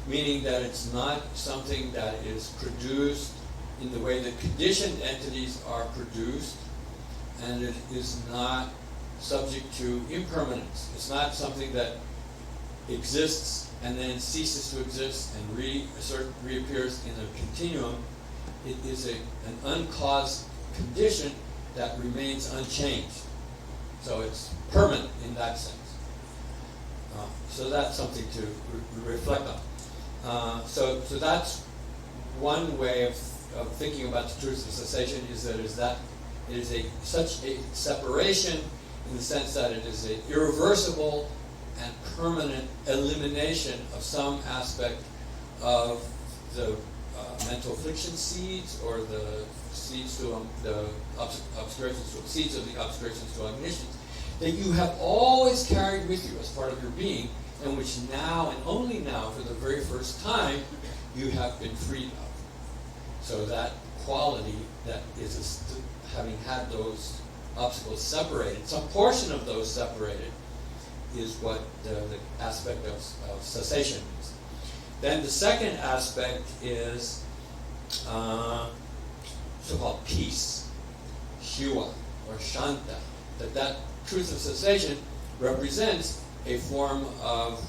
meaning that it's not something that is produced in the way that conditioned entities are produced, and it is not subject to impermanence. It's not something that exists and then ceases to exist and reappears in a continuum. It is an uncaused condition that remains unchanged. So it's permanent in that sense. So that's something to reflect on. So that's one way of thinking about the truth of cessation, is that it is such a separation in the sense that it is an irreversible and permanent elimination of some aspect of the mental affliction seeds, or the seeds to the obscurations, seeds of the obscurations to omniscience, that you have always carried with you as part of your being, and which now, and only now, for the very first time, you have been freed of. So that quality that is having had those obstacles separated, some portion of those separated, is what the aspect of cessation is. Then the second aspect is so-called peace, shiva, or shanta. That truth of cessation represents a form of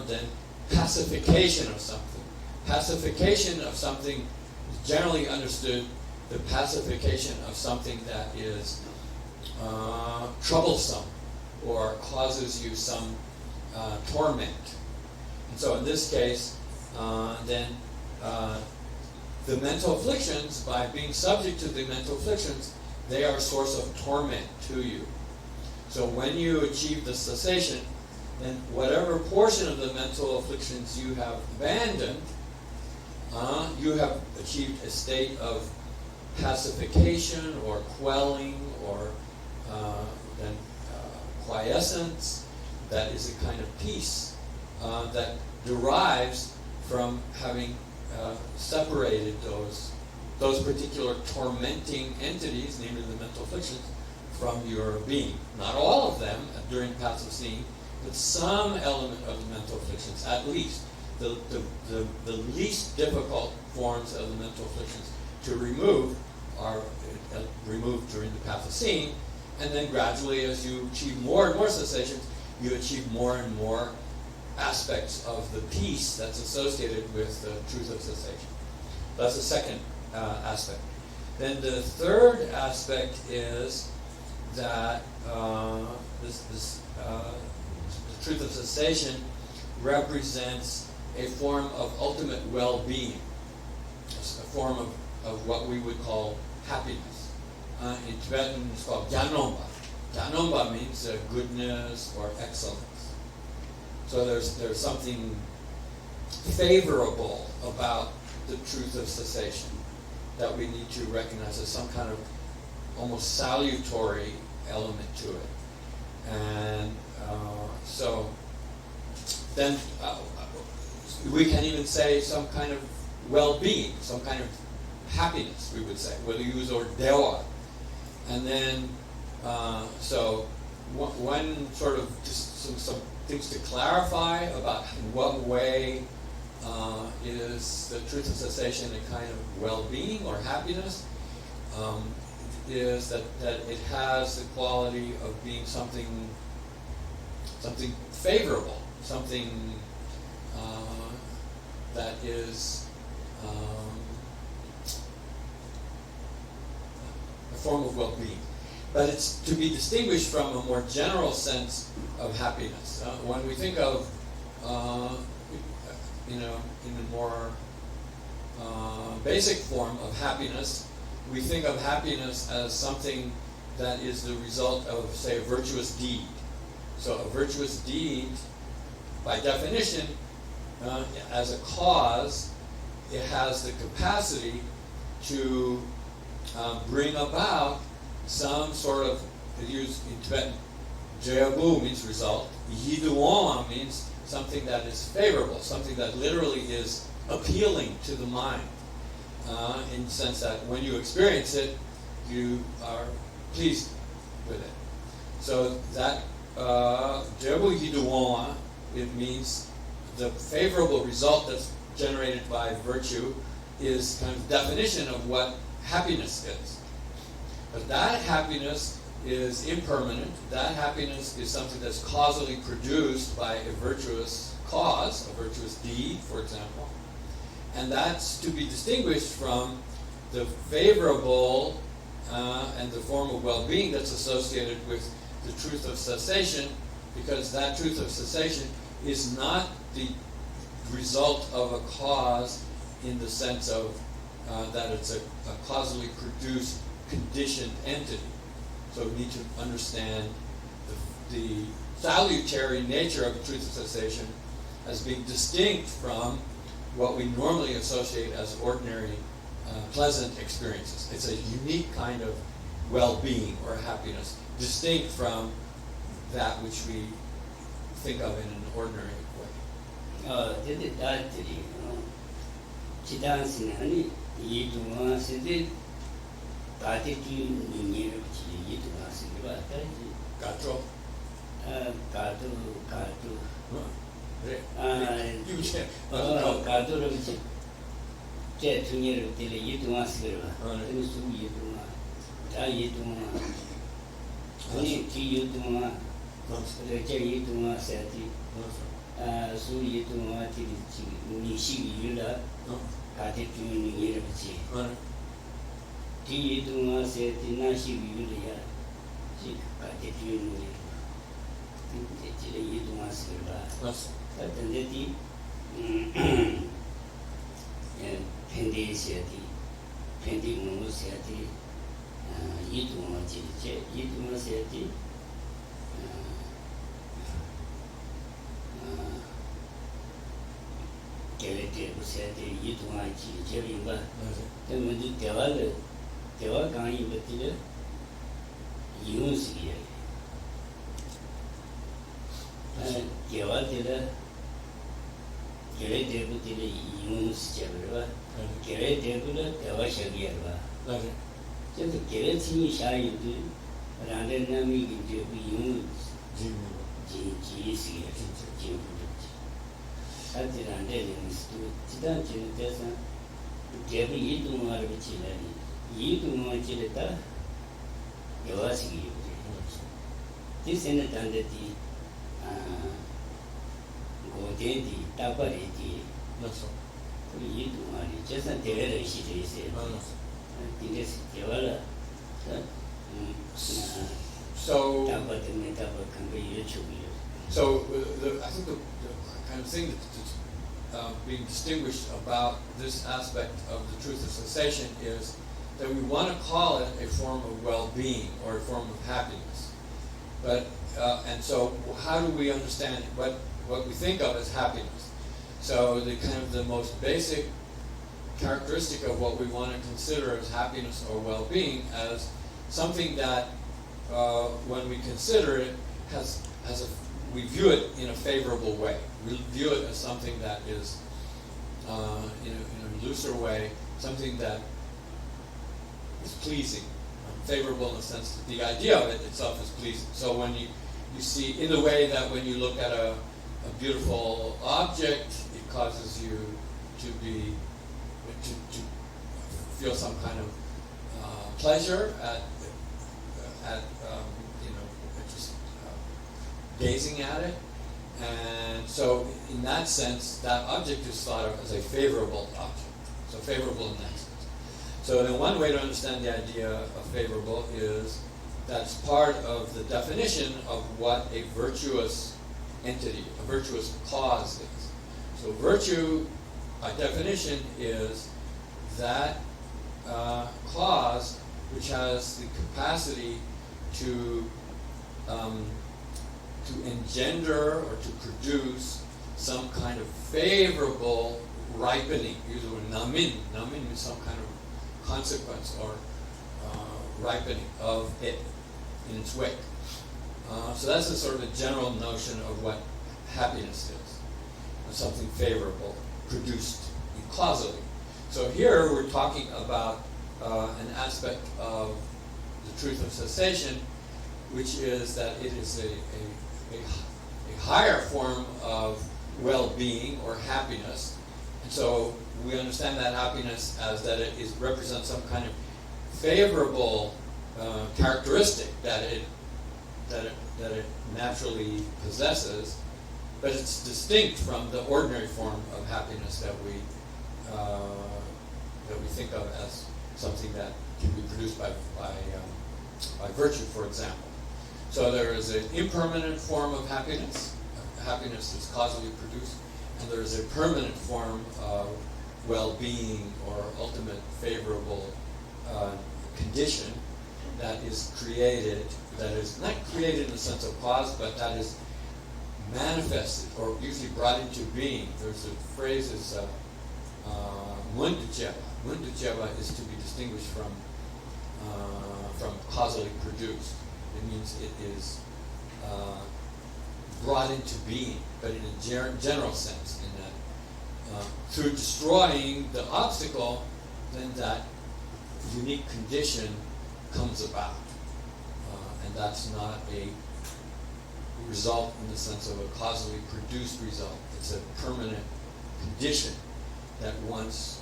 then pacification of something. Pacification of something is generally understood the pacification of something that is troublesome or causes you some torment. And so in this case, then the mental afflictions, by being subject to the mental afflictions, they are a source of torment to you. So when you achieve the cessation, then whatever portion of the mental afflictions you have abandoned, you have achieved a state of pacification or quelling or then quiescence. That is a kind of peace that derives from having separated those particular tormenting entities, namely the mental afflictions, from your being. Not all of them during paths of seeing, but some element of the mental afflictions, at least. The least difficult forms of the mental afflictions to remove are removed during the path of seeing, and then gradually, as you achieve more and more cessations, you achieve more and more aspects of the peace that's associated with the truth of cessation. That's the second aspect. Then the third aspect is that this the truth of cessation represents a form of ultimate well-being, a form of what we would call happiness. In Tibetan, it's called Gyanomba. Gyanomba means goodness or excellence. So there's something favorable about the truth of cessation that we need to recognize as some kind of almost salutary element to it. And so then we can even say some kind of well-being, some kind of happiness, we would say. We'll use or dewa. And then, so one sort of just some things to clarify about in what way is the truth of cessation a kind of well-being or happiness, is that it has the quality of being something favorable, something that is a form of well-being. But it's to be distinguished from a more general sense of happiness. When we think of, in a more basic form of happiness, we think of happiness as something that is the result of, say, a virtuous deed. So a virtuous deed, by definition, as a cause, it has the capacity to bring about some sort of, used in Tibetan, Jayabu means result, Yiduwa means something that is favorable, something that literally is appealing to the mind, in the sense that when you experience it, you are pleased with it. So that Jayabu Yiduwa, it means the favorable result that's generated by virtue is kind of definition of what happiness is. But that happiness is impermanent. That happiness is something that's causally produced by a virtuous cause, a virtuous deed, for example. And that's to be distinguished from the favorable and the form of well-being that's associated with the truth of cessation, because that truth of cessation is not the result of a cause in the sense of that it's a causally produced conditioned entity. So we need to understand the salutary nature of the truth of cessation as being distinct from what we normally associate as ordinary pleasant experiences. It's a unique kind of well-being or happiness, distinct from that which we think of in an ordinary way. Dede datri, chidansi nani yidunga sede datiki ninye ruchi yidunga sede ba taji. Gato. Gato. Yuche. Gato ruchi. Je tunye ruchi le yidunga sede ba. Tene su yidunga. Da yidunga. Ani ti yidunga. Je yidunga sede. Su yidunga ti nishi yula. Kati tuni yere bichi. Ti yidunga sede nashi yula ya. Ji kati tuni yere. Ti le yidunga sede ba. Tende ti pendi sede. Pendi mungu sede. Yidunga ji yidunga sede. Kelete usete yidunga ji jebimba. Temu du dewa gangi betile yunsi ye. Dewa dile kelete betile yunsi jebirba. Kelete betile dewa shagiyarba. Jadi kelete ni shayi du rande nami jebu yunsi ji si ji. Ati rande ni stu chidan chini tesa jebu yidunga arbichi lani yidunga chile ta yawasi ki ti sene tande ti goden di tabari di yidunga ni chesa tere reishi reise tinde si tewala So tabari me tabari kanga yuchubi So I think the kind of thing that's being distinguished about this aspect of the truth of cessation is that we want to call it a form of well-being or a form of happiness. But and so how do we understand what we think of as happiness? So the kind of the most basic characteristic of what we want to consider as happiness or well-being as something that when we consider it we view it in a favorable way. We view it as something that is in a looser way, something that is pleasing, favorable in the sense that the idea of it itself is pleasing. So when you see, in the way that when you look at a beautiful object, it causes you to feel some kind of pleasure at just gazing at it. And so in that sense, that object is thought of as a favorable object. So favorable in that sense. So then one way to understand the idea of favorable is that's part of the definition of what a virtuous entity, a virtuous cause is. So virtue, by definition, is that cause which has the capacity to engender or to produce some kind of favorable ripening. Use the word namin. Namin means some kind of consequence or ripening of it in its wake. So that's a sort of a general notion of what happiness is. Something favorable produced causally. So here we're talking about an aspect of the truth of cessation, which is that it is a higher form of well-being or happiness. And so we understand that happiness as that it represents some kind of favorable characteristic that it naturally possesses, but it's distinct from the ordinary form of happiness that we think of as something that can be produced by virtue, for example. So there is an impermanent form of happiness. Happiness is causally produced, and there is a permanent form of well-being or ultimate favorable condition that is created, that is not created in the sense of cause, but that is manifested or usually brought into being. There's a phrase is mundujeba. Mundujeba is to be distinguished from causally produced. It means it is brought into being, but in a general sense, in that through destroying the obstacle, then that unique condition comes about. And that's not a result in the sense of a causally produced result. It's a permanent condition that once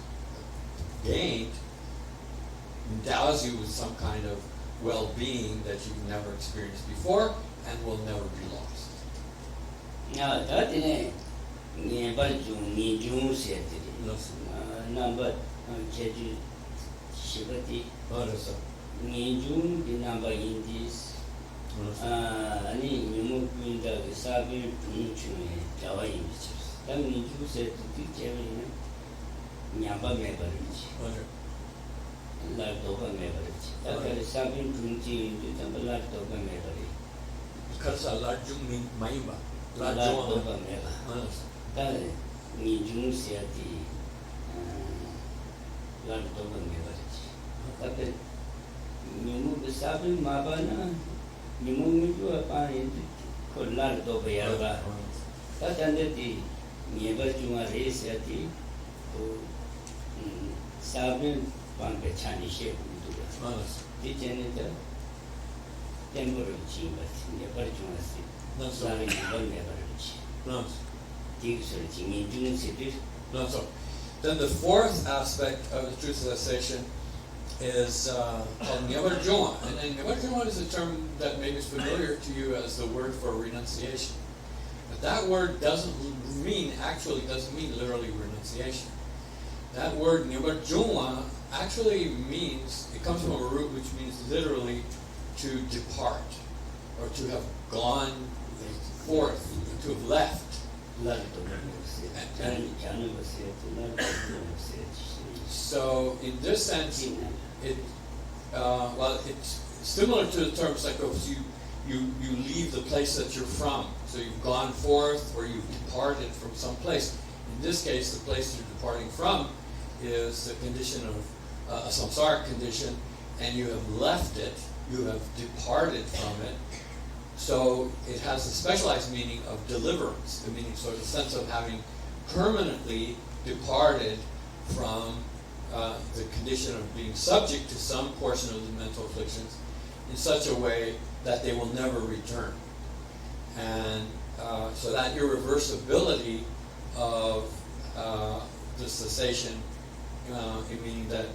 gained endows you with some kind of well-being that you've never experienced before and will never be lost. Now, that is number Keju Shivati. Nijun the number in this any Yumukinda Sabi Punchu Java images. Then Niju said to teach Nyamba Mebarich. Lardoba Mebarich. That is Sabin Punchi into the Lardoba Mebarich. Because a large mean Maimba. Lardoba Meba. That is Nijun said the Lardoba Mebarich. That is Nimu Sabin Mabana, Nimu upon it could Lardoba Yarba. That ended the Nebajuma race at the Sabin Pankachani shape into the genitor temporary chambers in the Parchunasi. Not so. Never searching in June cities. Not so. Then the fourth aspect of the truth of cessation is called Nyabarjoma. And Nyabarjoma is a term that maybe is familiar to you as the word for renunciation. But that word doesn't mean literally renunciation. That word Nyabarjoma actually means, it comes from a root which means literally to depart or to have gone forth, to have left. So in this sense, it's similar to the term psychos. You leave the place that you're from. So you've gone forth or you've departed from some place. In this case, the place you're departing from is the condition of a samsaric condition, and you have left it, you have departed from it. So it has a specialized meaning of deliverance, the meaning, so the sense of having permanently departed from the condition of being subject to some portion of the mental afflictions in such a way that they will never return. And so that irreversibility of the cessation, meaning that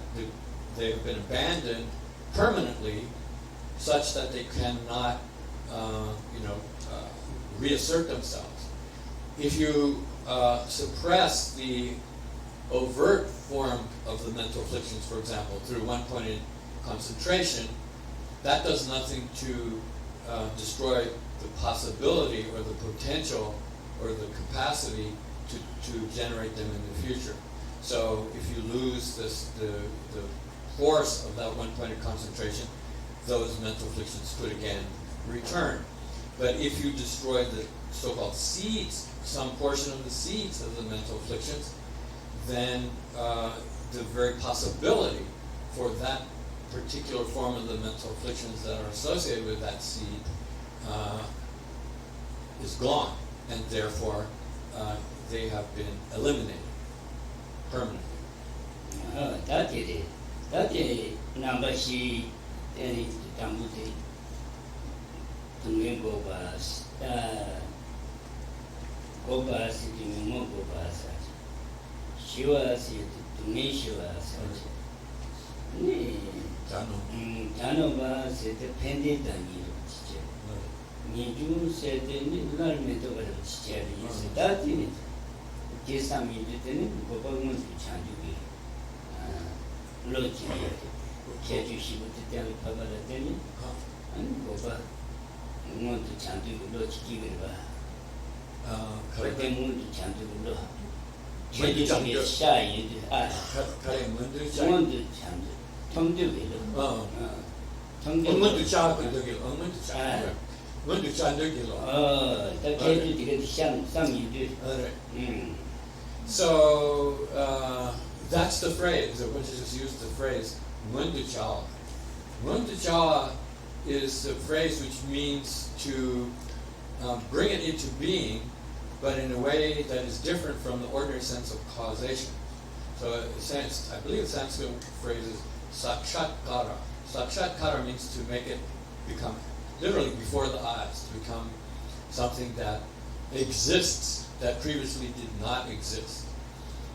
they have been abandoned permanently such that they cannot reassert themselves. If you suppress the overt form of the mental afflictions, for example, through one-pointed concentration, that does nothing to destroy the possibility or the potential or the capacity to generate them in the future. So if you lose the force of that one-pointed concentration, those mental afflictions could again return. But if you destroy the so-called seeds, some portion of the seeds of the mental afflictions, then the very possibility for that particular form of the mental afflictions that are associated with that seed is gone, and therefore they have been eliminated permanently. So that's the phrase. The Buddha just used the phrase "mundu chawa." Mundu chawa is the phrase which means to bring it into being, but in a way that is different from the ordinary sense of causation. So in a sense, I believe the Sanskrit phrase is sakshatkara. Sakshatkara means to make it become literally before the eyes, to become something that exists that previously did not exist.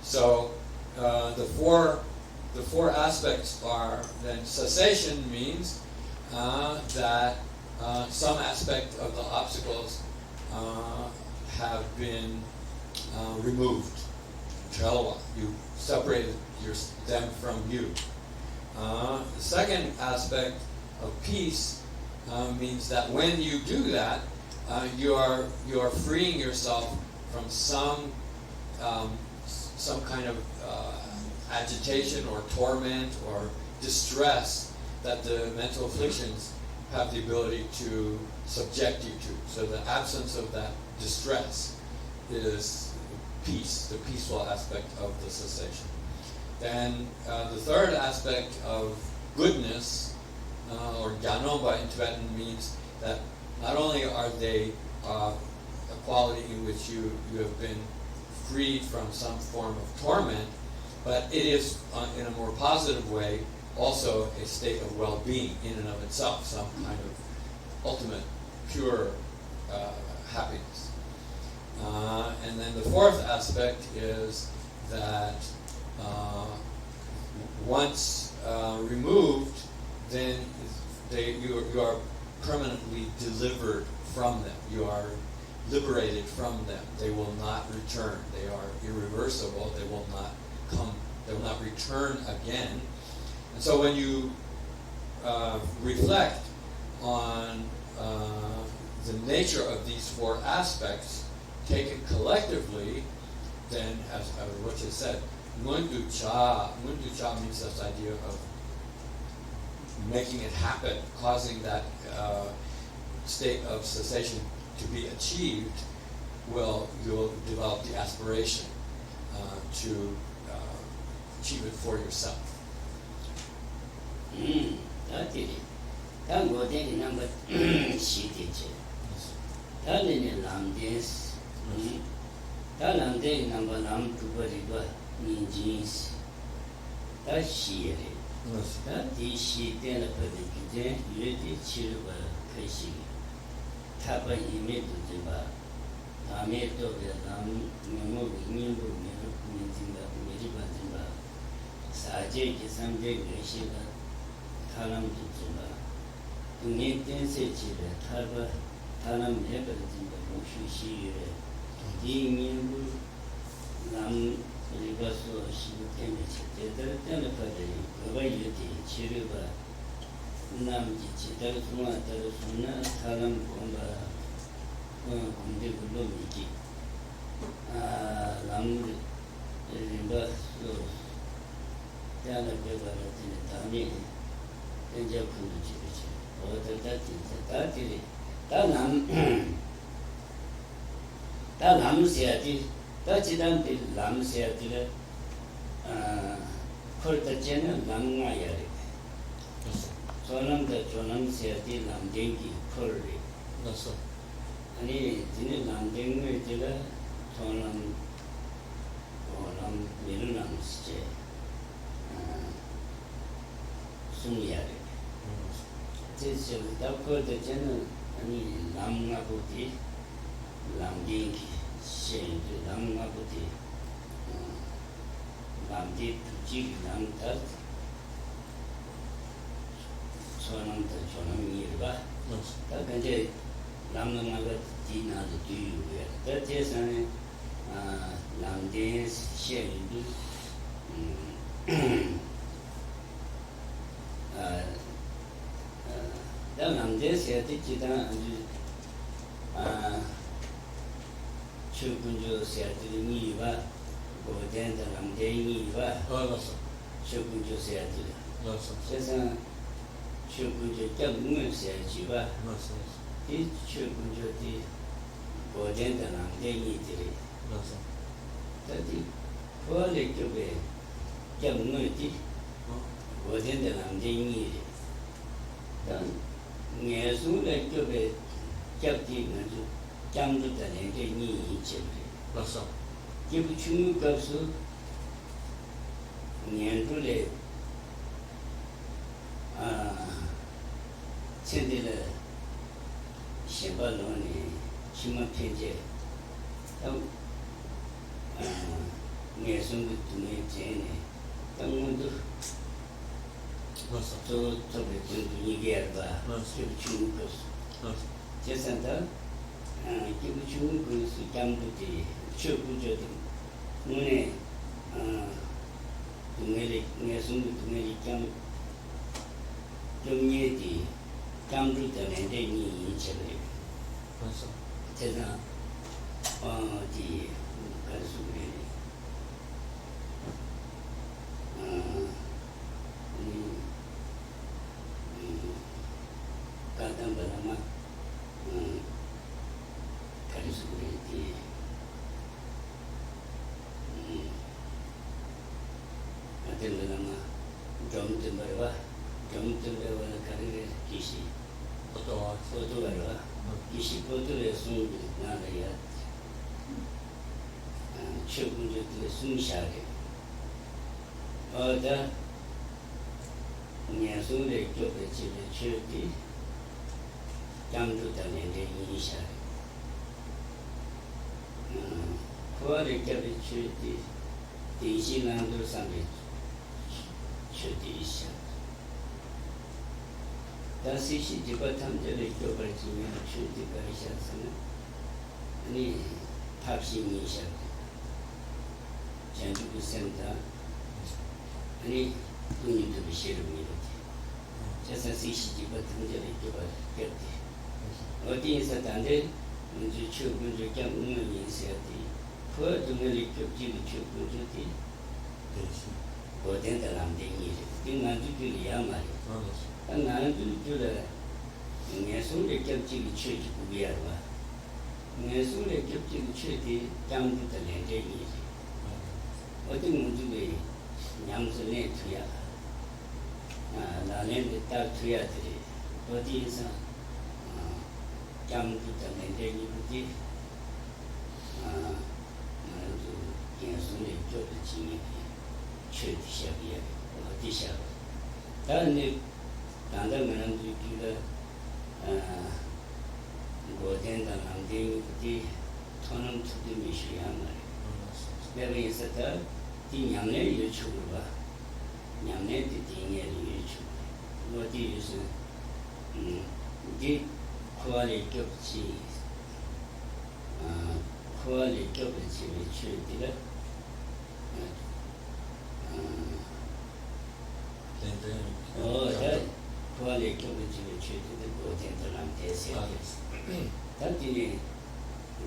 So the four aspects are, then cessation means that some aspect of the obstacles have been removed. Chalwa, you separated them from you. The second aspect of peace means that when you do that, you are freeing yourself from some kind of agitation or torment or distress that the mental afflictions have the ability to subject you to. So the absence of that distress is peace, the peaceful aspect of the cessation. Then the third aspect of goodness, or gyanomba in Tibetan, means that not only are they a quality in which you have been freed from some form of torment, but it is, in a more positive way, also a state of well-being in and of itself, some kind of ultimate, pure happiness. And then the fourth aspect is that once removed, then you are permanently delivered from them. You are liberated from them. They will not return. They are irreversible. They will not come. They will not return again. And so when you reflect on the nature of these four aspects, taken collectively, then, as Rinpoche said, Mundu Cha means this idea of making it happen, causing that state of cessation to be achieved. You'll develop the aspiration to achieve it for yourself. That's it. That's what they number she teaches. That's in Lamdes. That's Lamdes number Lam to Bariba Ninjins. That's she. That is she then a particular unity children Kashi. Tapa image to Jimba. Ameto Vietnam, Memo, Nimbo, Minzinga, Mediba Jimba. Sajay is someday Grishiba, Talam to Jimba. To make them say children, Tarba, Talam Heber Jimba, Mushu, Dimbu, Lam, Ribaso, she came to telepathy, Kavayuti, Chiriba, Namji, Telefuna, Telefuna, Talam Bomba, Kundi Gulumiki, Lam Ribaso, Telebeba, Tami, and Jakundu Chivichi, or that is that Lam Siati. That's it. Lam said, for the general Lamma Yari. Sonam the Jonam said, Lam Dinky, Curry. And he didn't Lam Dinky, Sonam or Lam Milunam Stay. Sunyari. This is the general, I mean, Lam Nabuti, Lam Dinky. Lam Nabuti, Lam Dip, Jig, Lam Tat, Sonam, the Sonam Yirba. That can say Lam Nagat Dina the do you wear. That is an Lam Dance shade. That Lam Dance here, Tichita and Chukunjo said to the Niva, or then the Lamde Niva. Chukunjo said to the Sessa Chukunjo Jamun said Jiva. This Chukunjo did, or then the Lamde Nitri. That is poorly to be Jamuti, or then the Lamde Nitri. Then, near soon like to be Japti Jampa and Chili. Give you Gapsu Niandule Sendila Shibaloni, Shima Page. Near soon to me, Jane. Don't want to so to be Nigerba, give you just and that. Give you goes to Jamputi, Chukujo, Mune, to Meli, Nesum to Meli Jam, Jomyeti, Jamputa, and they need each other. Tena, the Kasuri. Katambalama. Das ist die Batam der Lektoration, die Karishan, any Tapsi Nisha, Jantu Center, any doing to be shared with it. Just as if the Batam der Lektoration. 我第一次谈的，我就去工作讲我们认识的，或者我们的就几个去工作的，我听到他们的意思，跟俺就一样嘛的，但俺就了，俺说的讲几个去就不一样吧，俺说的讲几个去的讲不得两点意思，我对我这个娘是那推呀，那年的到推呀的，我第一次。讲不得两点意思的，俺就讲说的叫的经验，去的下边，我的下边，但是呢，当到俺就觉得，我听到俺的他们出的没学样嘛，那个意思他，第2年有出了吧，2年的第1年有出，我的就是，的。科里教起，科里教起来去的了，科里教起来去的国天的人这些的，但是呢，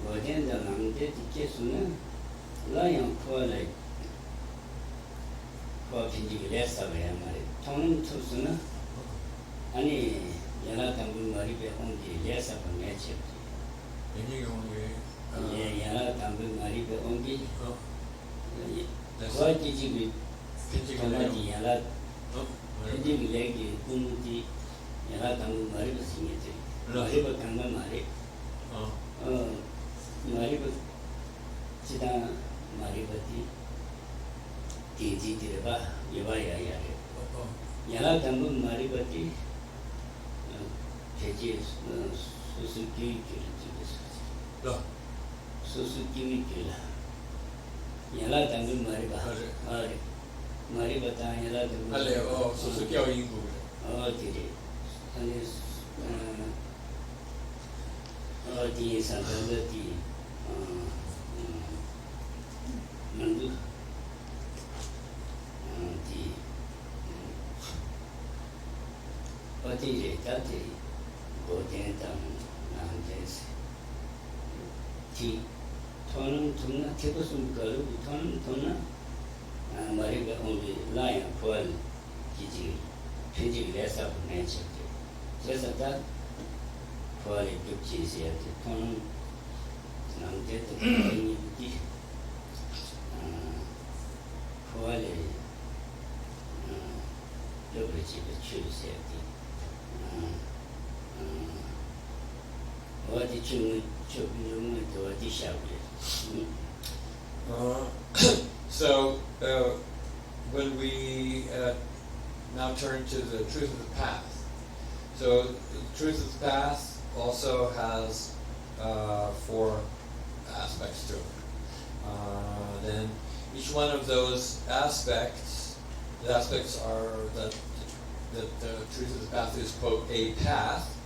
国天的人这结束呢，那样科来，科平时来啥玩意嘛的，他们出生呢，安尼。yana tambu mari be ongi lesa pa meche Ini ongi yana tambu mari be ongi kwa jiji tomati yana jiji legi kumuti yana tambu mari be singete mari be kanga mari mari be chida mari be ti ti ba yaba ya yana tambu mari be ti 제지 수수기기를 찍었어. 수수기기를. 얘라 당근 말이 봐. 말이 봤다 얘라 당근. 알래. 수수기어 인구. 어디래. 아니 어디 산다디 만두 어디래 다디 고된 땅 남대스 티 토는 돈나 티도숨 가루 토는 돈나 머리가 오기 라야 포알 기지 편집이 돼서 내쳤지 그래서 다 포알이 급지시야 토는 남대도 편집이 포알이 여기 집에 출시해야 돼 So, when we now turn to the truth of the path. So, the truth of the path also has 4 aspects to it. Then each one of those aspects, the aspects are that the truth of the path is, quote, a path,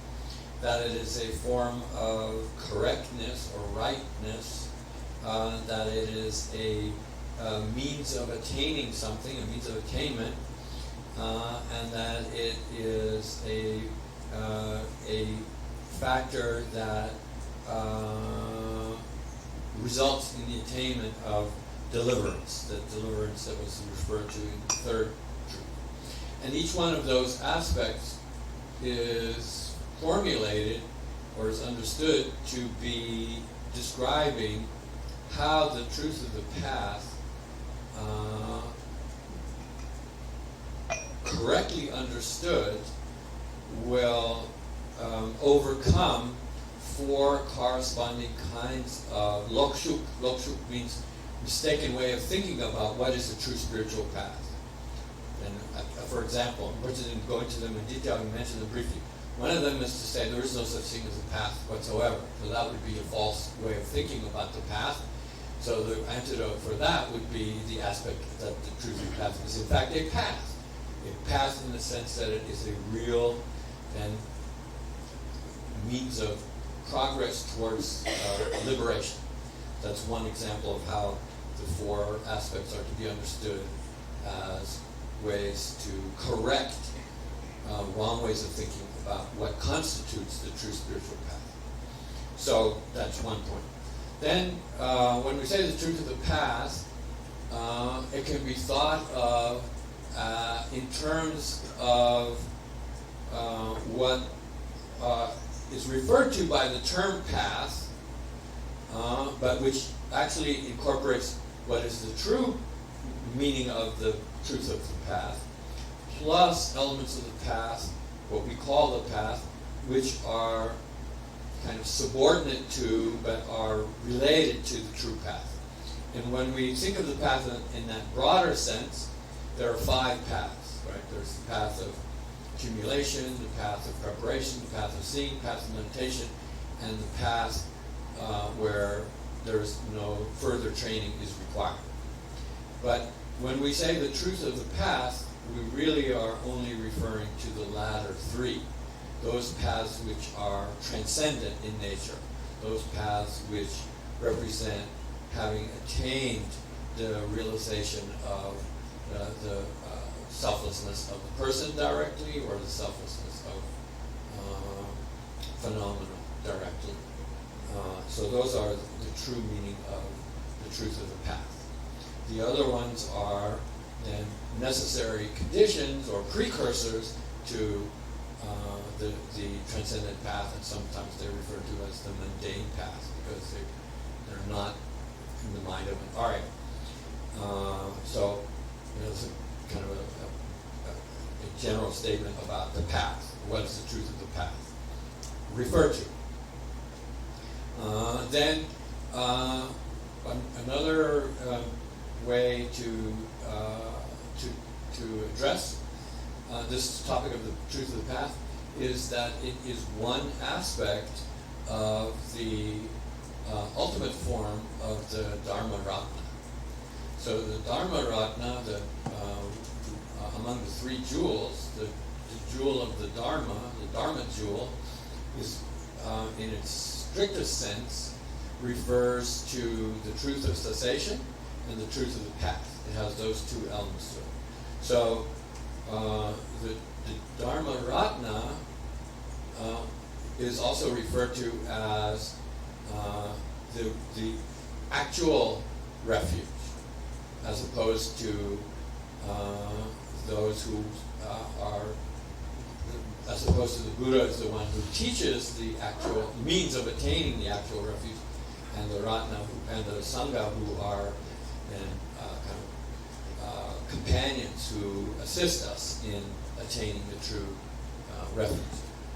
that it is a form of correctness or rightness, that it is a means of attaining something, a means of attainment, and that it is a factor that results in the attainment of deliverance, the deliverance that was referred to in the 3rd truth. And each one of those aspects is formulated or is understood to be describing how the truth of the path, correctly understood, will overcome 4 corresponding kinds of lokshuk. Lokshuk means mistaken way of thinking about what is the true spiritual path. And for example, which I didn't go into them in detail, I mentioned them briefly. One of them is to say there is no such thing as a path whatsoever. So that would be a false way of thinking about the path. So the antidote for that would be the aspect that the truth of the path is in fact a path. A path in the sense that it is a real and means of progress towards liberation. That's one example of how the 4 aspects are to be understood as ways to correct wrong ways of thinking about what constitutes the true spiritual path. So that's one point. Then, when we say the truth of the path, it can be thought of in terms of what is referred to by the term path, but which actually incorporates what is the true meaning of the truth of the path, plus elements of the path, what we call the path, which are kind of subordinate to, but are related to the true path. And when we think of the path in that broader sense, there are 5 paths, right? There's the path of accumulation, the path of preparation, the path of seeing, the path of meditation, and the path where there is no further training is required. But when we say the truth of the path, we really are only referring to the latter 3. Those paths which are transcendent in nature, those paths which represent having attained the realization of the selflessness of the person directly, or the selflessness of phenomena directly. So those are the true meaning of the truth of the path. The other ones are then necessary conditions or precursors to the transcendent path, and sometimes they're referred to as the mundane path because they're not in the mind of an Arya. So it's a kind of a general statement about the path. What is the truth of the path? Refer to. Then another way to address this topic of the truth of the path is that it is one aspect of the ultimate form of the Dharma Ratna. So the Dharma Ratna, among the 3 jewels, the jewel of the Dharma jewel, is in its strictest sense refers to the truth of cessation and the truth of the path. It has those 2 elements to it. So the Dharma Ratna is also referred to as the actual refuge, as opposed to those who as opposed to the Buddha is the one who teaches the actual means of attaining the actual refuge, and the Ratna and the Sangha who are then companions who assist us in attaining the true refuge.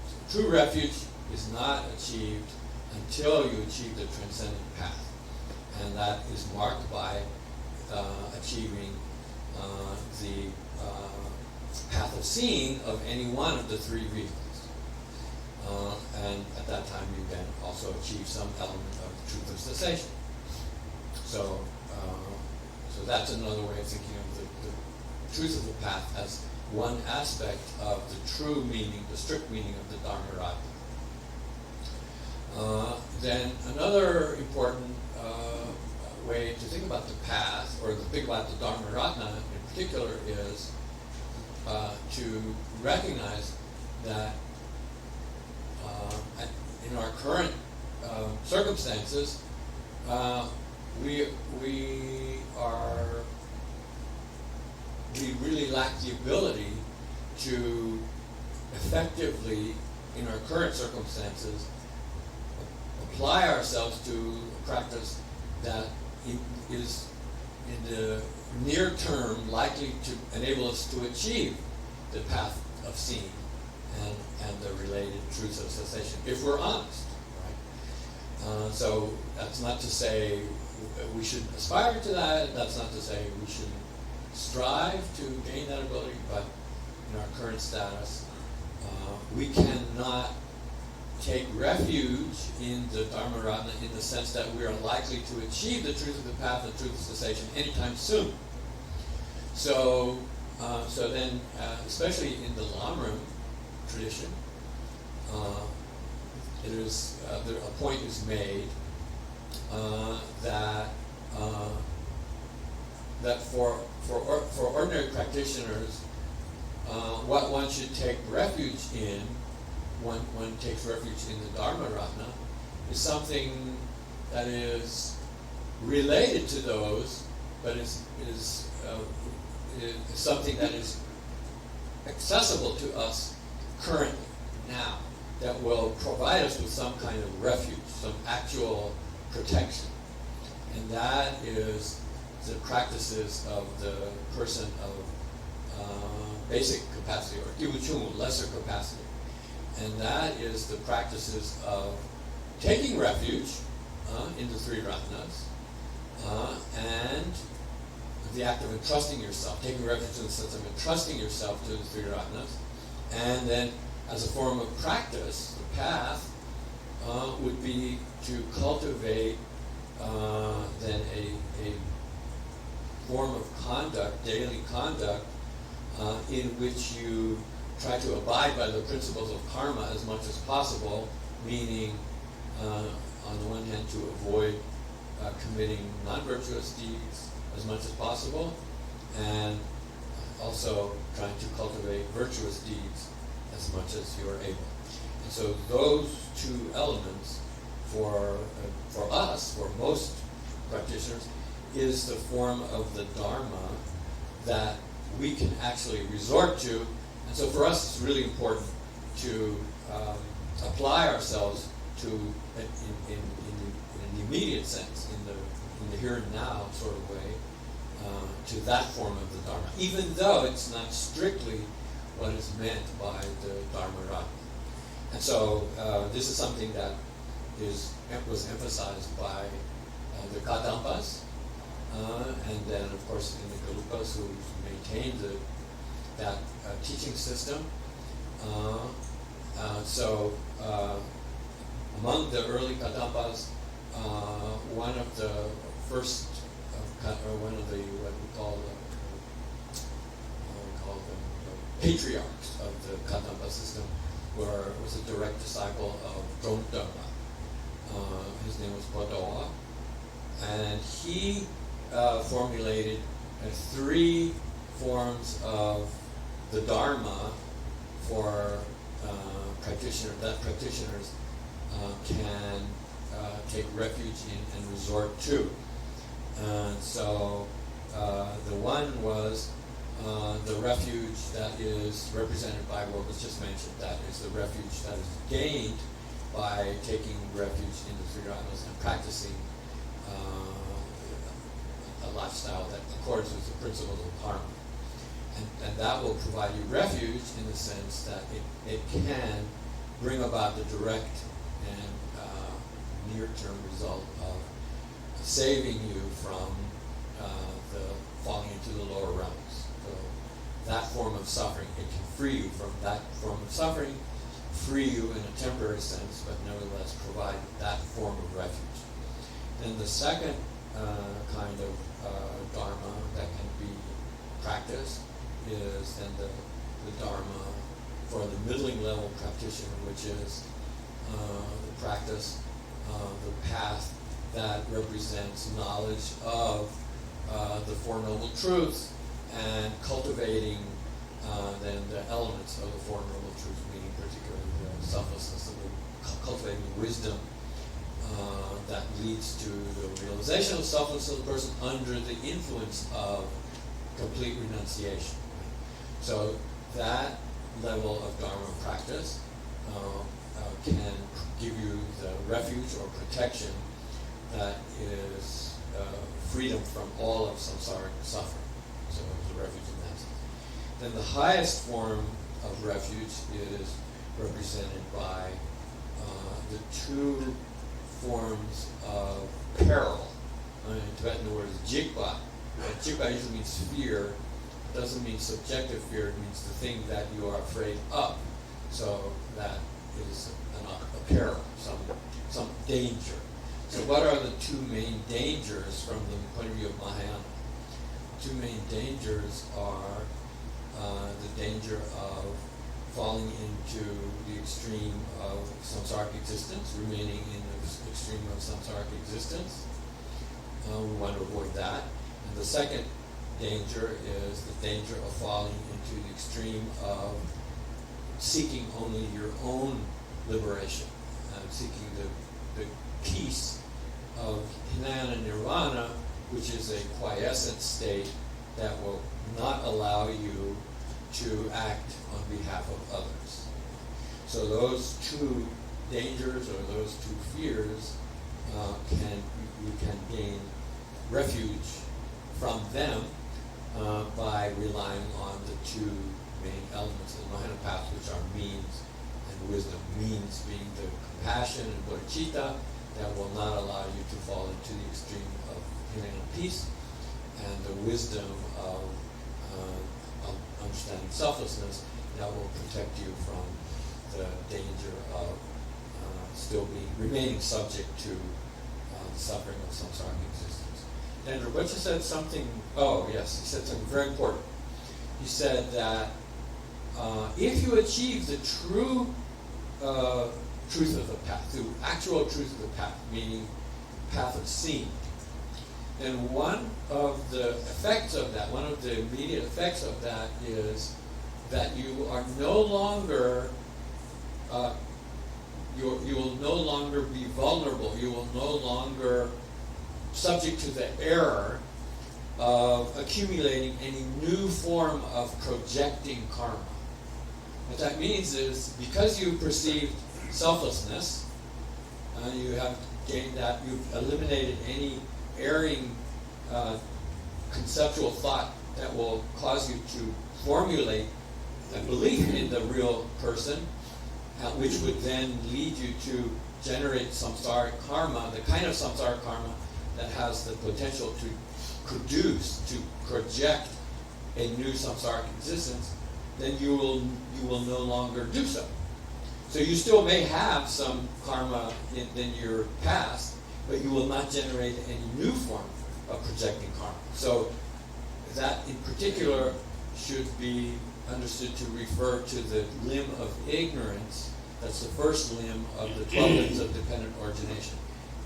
So true refuge is not achieved until you achieve the transcendent path, and that is marked by achieving the path of seeing of any one of the 3 vehicles. And at that time you can also achieve some element of the truth of cessation. So that's another way of thinking of the truth of the path as one aspect of the true meaning, the strict meaning of the Dharma Ratna. Then another important way to think about the path, or to think about the Dharma Ratna in particular, is to recognize that in our current circumstances, we really lack the ability to effectively, in our current circumstances, apply ourselves to a practice that is in the near term likely to enable us to achieve the path of seeing and the related truths of cessation, if we're honest, right? So that's not to say we should aspire to that. That's not to say we should strive to gain that ability, but in our current status, we cannot take refuge in the Dharma Ratna in the sense that we are likely to achieve the truth of the path, the truth of cessation, anytime soon. So then, especially in the Lamrim tradition, a point is made that for ordinary practitioners, what one should take refuge in, one takes refuge in the Dharma Ratna, is something that is related to those, but is something that is accessible to us currently, now, that will provide us with some kind of refuge, some actual protection. And that is the practices of the person of basic capacity, or kibuchumu, lesser capacity. And that is the practices of taking refuge in the three ratnas, and the act of entrusting yourself, taking refuge in the sense of entrusting yourself to the three ratnas, and then as a form of practice, the path would be to cultivate then a form of conduct, daily conduct, in which you try to abide by the principles of karma as much as possible, meaning on the one hand to avoid committing non-virtuous deeds as much as possible, and also trying to cultivate virtuous deeds as much as you are able. And so those two elements for us, for most practitioners, is the form of the Dharma that we can actually resort to. And so for us it's really important to apply ourselves to, in an immediate sense, in the here and now sort of way, to that form of the Dharma, even though it's not strictly what is meant by the Dharma Ratna. And so this is something that was emphasized by the Kadampas, and then of course in the Galupas, who maintained that teaching system. So among the early Kadampas, one of the first, one of the what we call the patriarchs of the Kadampa system was a direct disciple of Drontarma. His name was Padoa, and he formulated three forms of the Dharma for practitioners can take refuge in and resort to. So the one was the refuge that is represented by what was just mentioned. That is the refuge that is gained by taking refuge in the three ratnas and practicing a lifestyle that accords with the principles of karma. And that will provide you refuge in the sense that it can bring about the direct and near-term result of saving you from the falling into the lower realms. So that form of suffering, it can free you from that form of suffering, free you in a temporary sense, but nevertheless provide that form of refuge. Then the second kind of Dharma that can be practiced is then the Dharma for the middling level practitioner, which is the practice, the path that represents knowledge of the Four Noble Truths and cultivating then the elements of the Four Noble Truths, meaning particularly the selflessness, cultivating wisdom that leads to the realization of selflessness of the person under the influence of complete renunciation. So that level of Dharma practice can give you the refuge or protection that is freedom from all of samsaric suffering. So it's a refuge in that sense. Then the highest form of refuge is represented by the two forms of peril. In Tibetan the word is jigpa. Jigpa usually means fear. It doesn't mean subjective fear, it means the thing that you are afraid of. So that is a peril, some danger. So what are the two main dangers from the point of view of Mahayana? Two main dangers are the danger of falling into the extreme of samsaric existence, remaining in the extreme of samsaric existence. We want to avoid that. And the second danger is the danger of falling into the extreme of seeking only your own liberation, seeking the peace of Hinayana Nirvana, which is a quiescent state that will not allow you to act on behalf of others. So those two dangers or those two fears, you can gain refuge from them by relying on the two main elements of the Mahayana path, which are means and wisdom. Means being the compassion and bodhicitta that will not allow you to fall into the extreme of Hinayana peace, and the wisdom of understanding selflessness that will protect you from the danger of remaining subject to the suffering of samsaric existence. And Rinpoche said something, he said something very important. He said that if you achieve the true truth of the path, the actual truth of the path, meaning path of seeing, then one of the effects of that, one of the immediate effects of that is that you are no longer, you will no longer be vulnerable, you will no longer subject to the error of accumulating any new form of projecting karma. What that means is, because you perceived selflessness, you have gained that, you've eliminated any erring conceptual thought that will cause you to formulate a belief in the real person, which would then lead you to generate samsaric karma, the kind of samsaric karma that has the potential to project a new samsaric existence, then you will no longer do so. So you still may have some karma in your past, but you will not generate any new form of projecting karma. So that in particular should be understood to refer to the limb of ignorance. That's the first limb of the 12 limbs of dependent origination.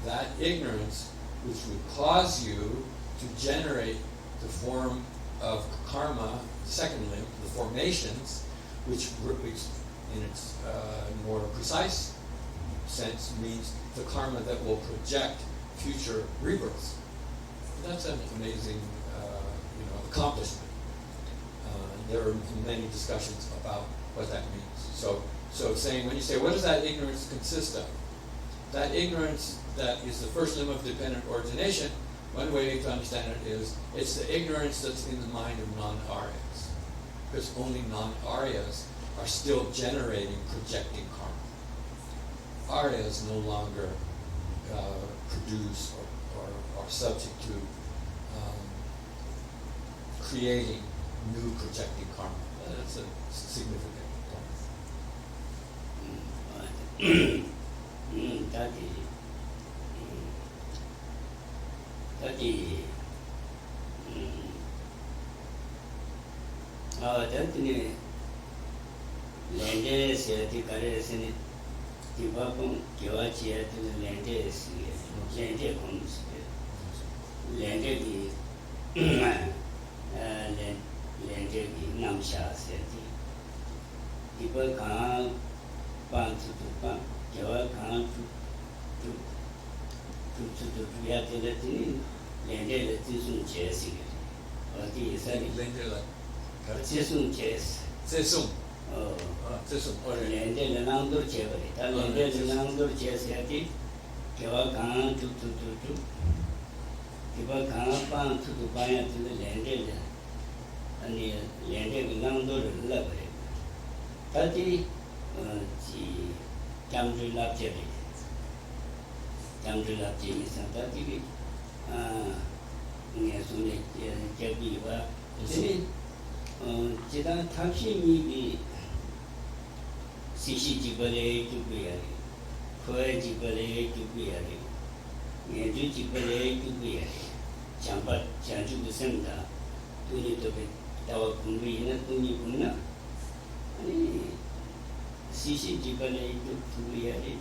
That ignorance, which would cause you to generate the form of karma, the second limb, the formations, which in its more precise sense means the karma that will project future rebirths. That's an amazing accomplishment. There are many discussions about what that means. So saying, when you say, what does that ignorance consist of? That ignorance that is the first limb of dependent origination, one way to understand it is, it's the ignorance that's in the mind of non-Aryas. Because only non-Aryas are still generating, projecting karma. Aryas no longer produce or are subject to creating new projecting karma. That's a significant point. Jampa, Janju Senda, Tuni to be Tawa Kumbi, Tuni Kuna, and Sisi Jibale to Turiari,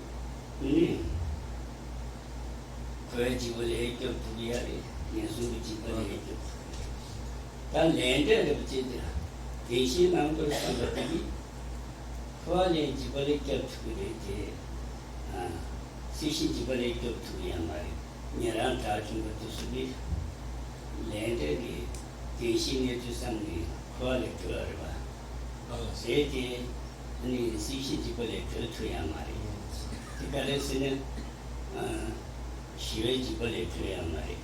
Koya Jibale to Turiari, Yasu Jibale to 단 렌데 붙이더라. 대신 남도 상관이 코알레 지발에 겹치게 아 시신 지발에 겹치게 말이 내랑 다 준 것도 수비 렌데기 대신에 주상이 코알레 들어봐. 세제 아니 시신 지발에 겹쳐야 말이. 그래서는 시외 지발에 들어야 말이.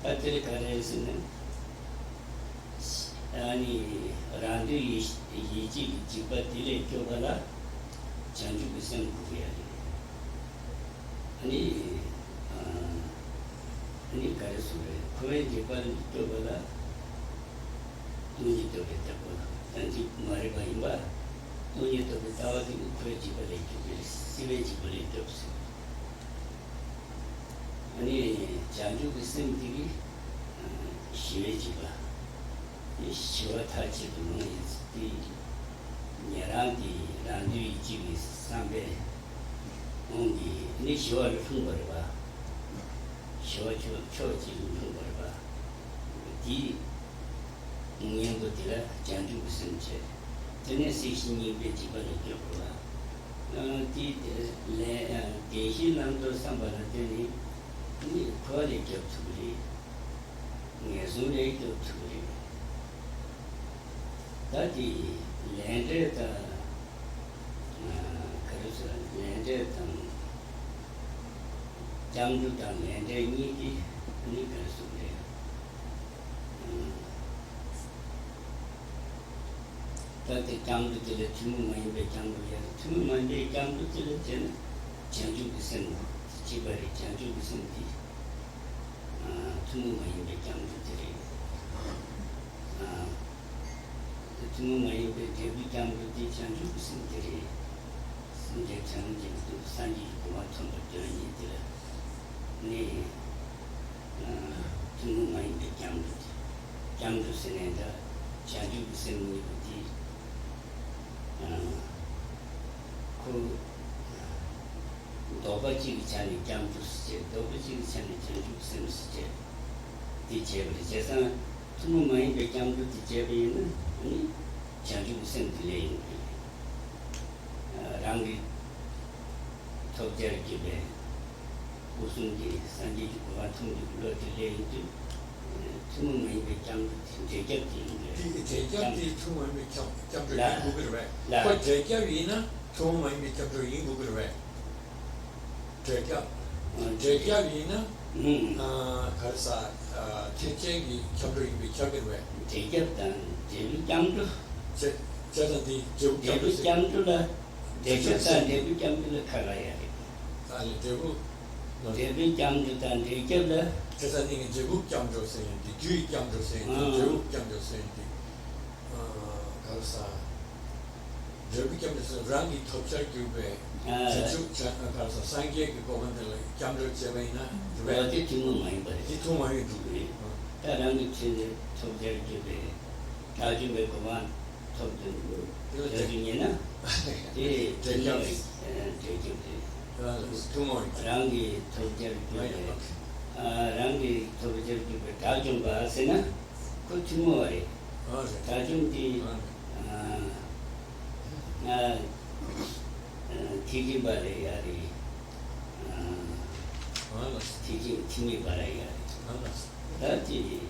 그때 가래서는 아니 라ンド 이지 지바들에 교가라 전주 무슨 구야 아니 아니 가르스에 거의 지바를 교가라 돈이 또 됐다고 단지 말해 봐봐 돈이 또 됐다고 거의 지바를 교게 시외 지바를 없어 아니 전주 무슨 길이 시외 지바 시와 탈지도 이 내랑디 란디 지기 삼배 온기 니 시와를 풍거를 봐 시와 초지 풍거를 봐 디 응연도 되라 장주 무슨 제 전에 시신이 배지바를 겪어라 디 대신남도 상반을 되니 니 거리 겹투리 예술의 겹투리 다디 렌데다 그래서 렌데다 장주당 렌데 니기 니 그래서 그래요 다디 장주들의 주문만이 배 장주야 주문만이 장주들의 전 장주 무슨 지발이 장주 무슨 디 주문만이 배 장주들이 주문만이 배 대비 장주들이 장주 무슨 들이 이제 장주도 산지 고마 통보들이 있더라 네 주문만이 배 장주 세네다 장주 무슨 일이지 그 도바지 찬이 장주 시제 도바지 찬이 장주 무슨 시제 디제브리 제상 주문만이 배 장주 디제브리는 아니 장주 무슨 들레인 랑기 톱제를 집에 무슨 게 산지 고마 통지 불러 들레인지 주문만이 배 장주 제격지 제격지 주문만이 장주 인구를 왜? 그 제격이나 주문만이 장주 인구를 왜? 제격이나 가르사 제격이 장주 인구 적을 왜? 제격단 제비 장주 제자디 제비 장주라 제격단 제비 장주를 가라야 돼. 아니 대부 제비 장주단 제격라 제자님이 제국 장주 세인데 규익 장주 세인데 제국 장주 세인데 가르사 제국 장주에서 랑이 톱절 교배 제주 가르사 상계 그 고만들 장주 제외나 어디 주문 많이 받아. 뒤통 많이 두고 다른 게 톱절 교배 나중에 그만 톱절 저중에나 예 제격이 두모이 랑이 톱절 교배 랑기 톱절 교배 다중 봐서나 그 주모이 다중디 티기 바래야리 티기 티미 바래야리 다지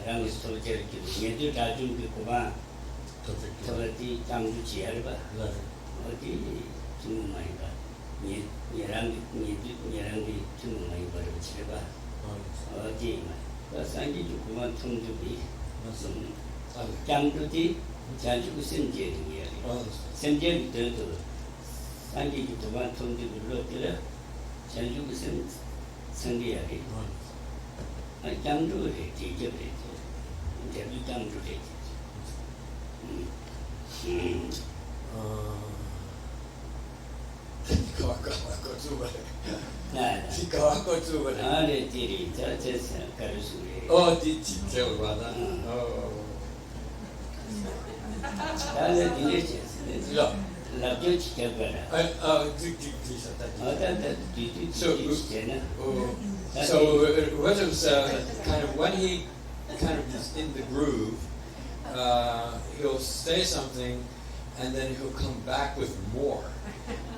랑기 톱절 교배 얘도 다중 그거가 저기 장주 지하를 봐 어디 주문 많이 봐 얘랑기 주문 많이 버리고 집에 봐 어디 말 산지 주고만 통주비 장주지 장주 선제이야 선제부터도 산지 주고만 통주비로 들어 장주 무슨 선제야리 장주를 뒤집어야 이제 장주를 아래 뒤리 저서 가르수리 진짜 와다 나는 뒤에 라디오 지켜봐라 So what is kind of when he kind of is in the groove, he'll say something, and then he'll come back with more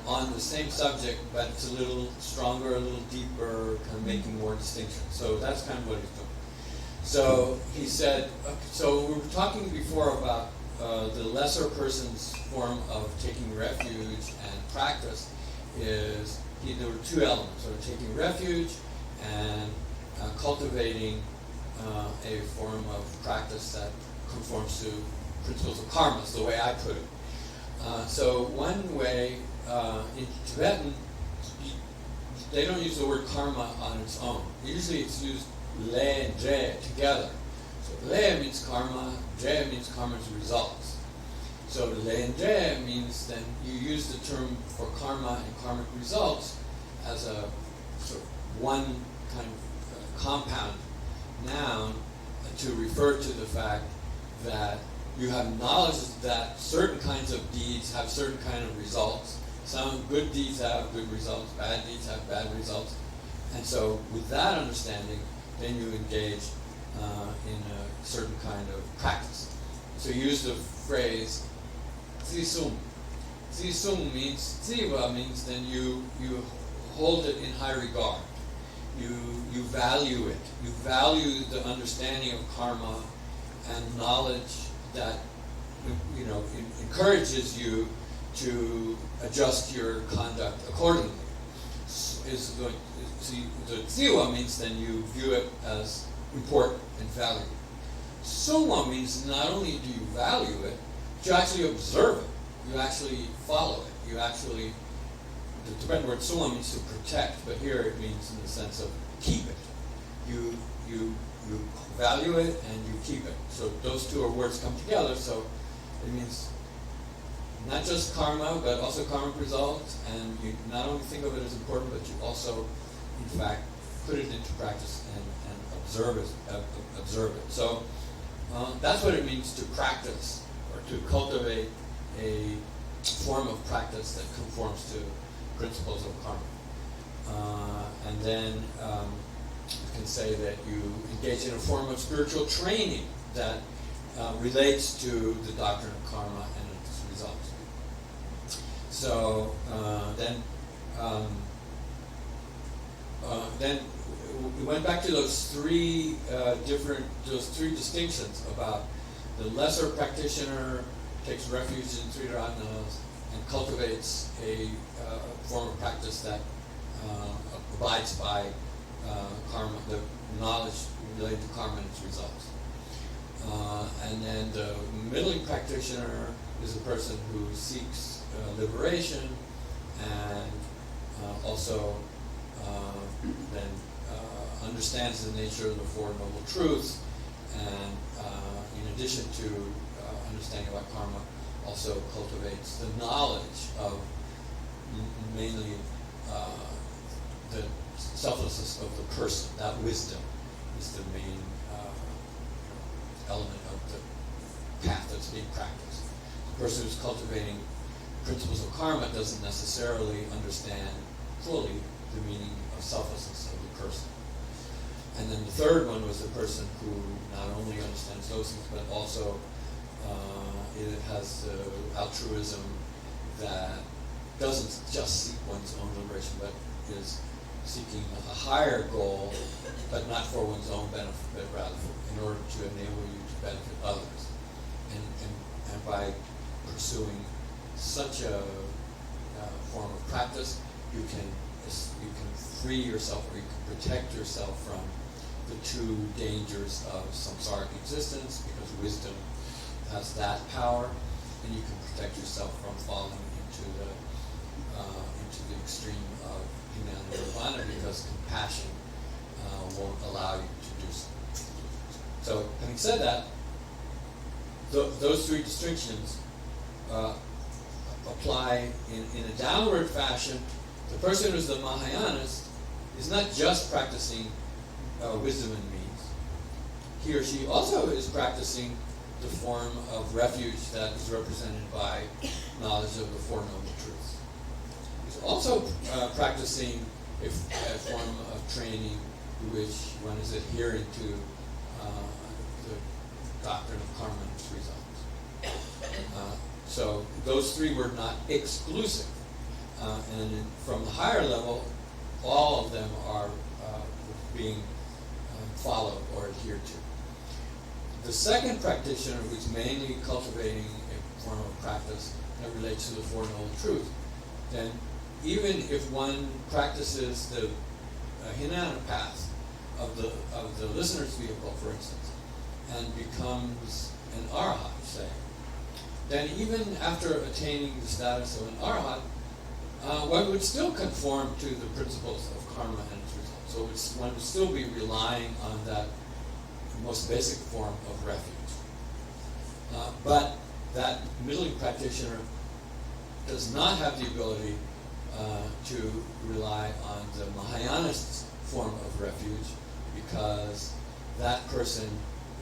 on the same subject, but it's a little stronger, a little deeper, kind of making more distinctions. So that's kind of what he's doing. So he said, so we were talking before about the lesser person's form of taking refuge and practice is, there were two elements, sort of taking refuge and cultivating a form of practice that conforms to principles of karma, is the way I put it. So one way, in Tibetan, they don't use the word karma on its own. Usually it's used le and je together. So le means karma, je means karma's results. So le and je means then you use the term for karma and karmic results as a sort of one kind of compound noun to refer to the fact that you have knowledge that certain kinds of deeds have certain kind of results. Some good deeds have good results, bad deeds have bad results. And so with that understanding, then you engage in a certain kind of practice. So you use the phrase zisum. Zisum means, ziva means then you hold it in high regard. You value it. You value the understanding of karma and knowledge that encourages you to adjust your conduct accordingly. The ziwa means then you view it as important and valuable. Soma means not only do you value it, but you actually observe it. You actually follow it. You actually, the Tibetan word soma means to protect, but here it means in the sense of keep it. You value it and you keep it. So those two words come together, so it means not just karma, but also karmic results, and you not only think of it as important, but you also, in fact, put it into practice and observe it. So that's what it means to practice, or to cultivate a form of practice that conforms to principles of karma. And then you can say that you engage in a form of spiritual training that relates to the doctrine of karma and its results. So then we went back to those three distinctions about the lesser practitioner takes refuge in three dharanas and cultivates a form of practice that abides by karma, the knowledge related to karma and its results. And then the middling practitioner is a person who seeks liberation and also then understands the nature of the Four Noble Truths, and in addition to understanding about karma, also cultivates the knowledge of mainly the selflessness of the person. That wisdom is the main element of the path that's being practiced. The person who's cultivating principles of karma doesn't necessarily understand fully the meaning of selflessness of the person. And then the third one was the person who not only understands those things, but also it has altruism that doesn't just seek one's own liberation, but is seeking a higher goal, but not for one's own benefit, but rather in order to enable you to benefit others. And by pursuing such a form of practice, you can free yourself, or you can protect yourself from the two dangers of samsaric existence, because wisdom has that power, and you can protect yourself from falling into the extreme of humanity nirvana, because compassion won't allow you to do so. So, having said that, those three distinctions apply in a downward fashion. The person who's the Mahayanist is not just practicing wisdom and means. He or she also is practicing the form of refuge that is represented by knowledge of the Four Noble Truths. He's also practicing a form of training which one is adhering to doctrine of karma and its results. So those three were not exclusive. From the higher level, all of them are being followed or adhered to. The second practitioner, who's mainly cultivating a form of practice that relates to the Four Noble Truths, then even if one practices the Hinayana path of the listener's vehicle, for instance, and becomes an arhat, say, then even after attaining the status of an arhat, one would still conform to the principles of karma and its results. So one would still be relying on that most basic form of refuge. But that middling practitioner does not have the ability to rely on the Mahayanist form of refuge, because that person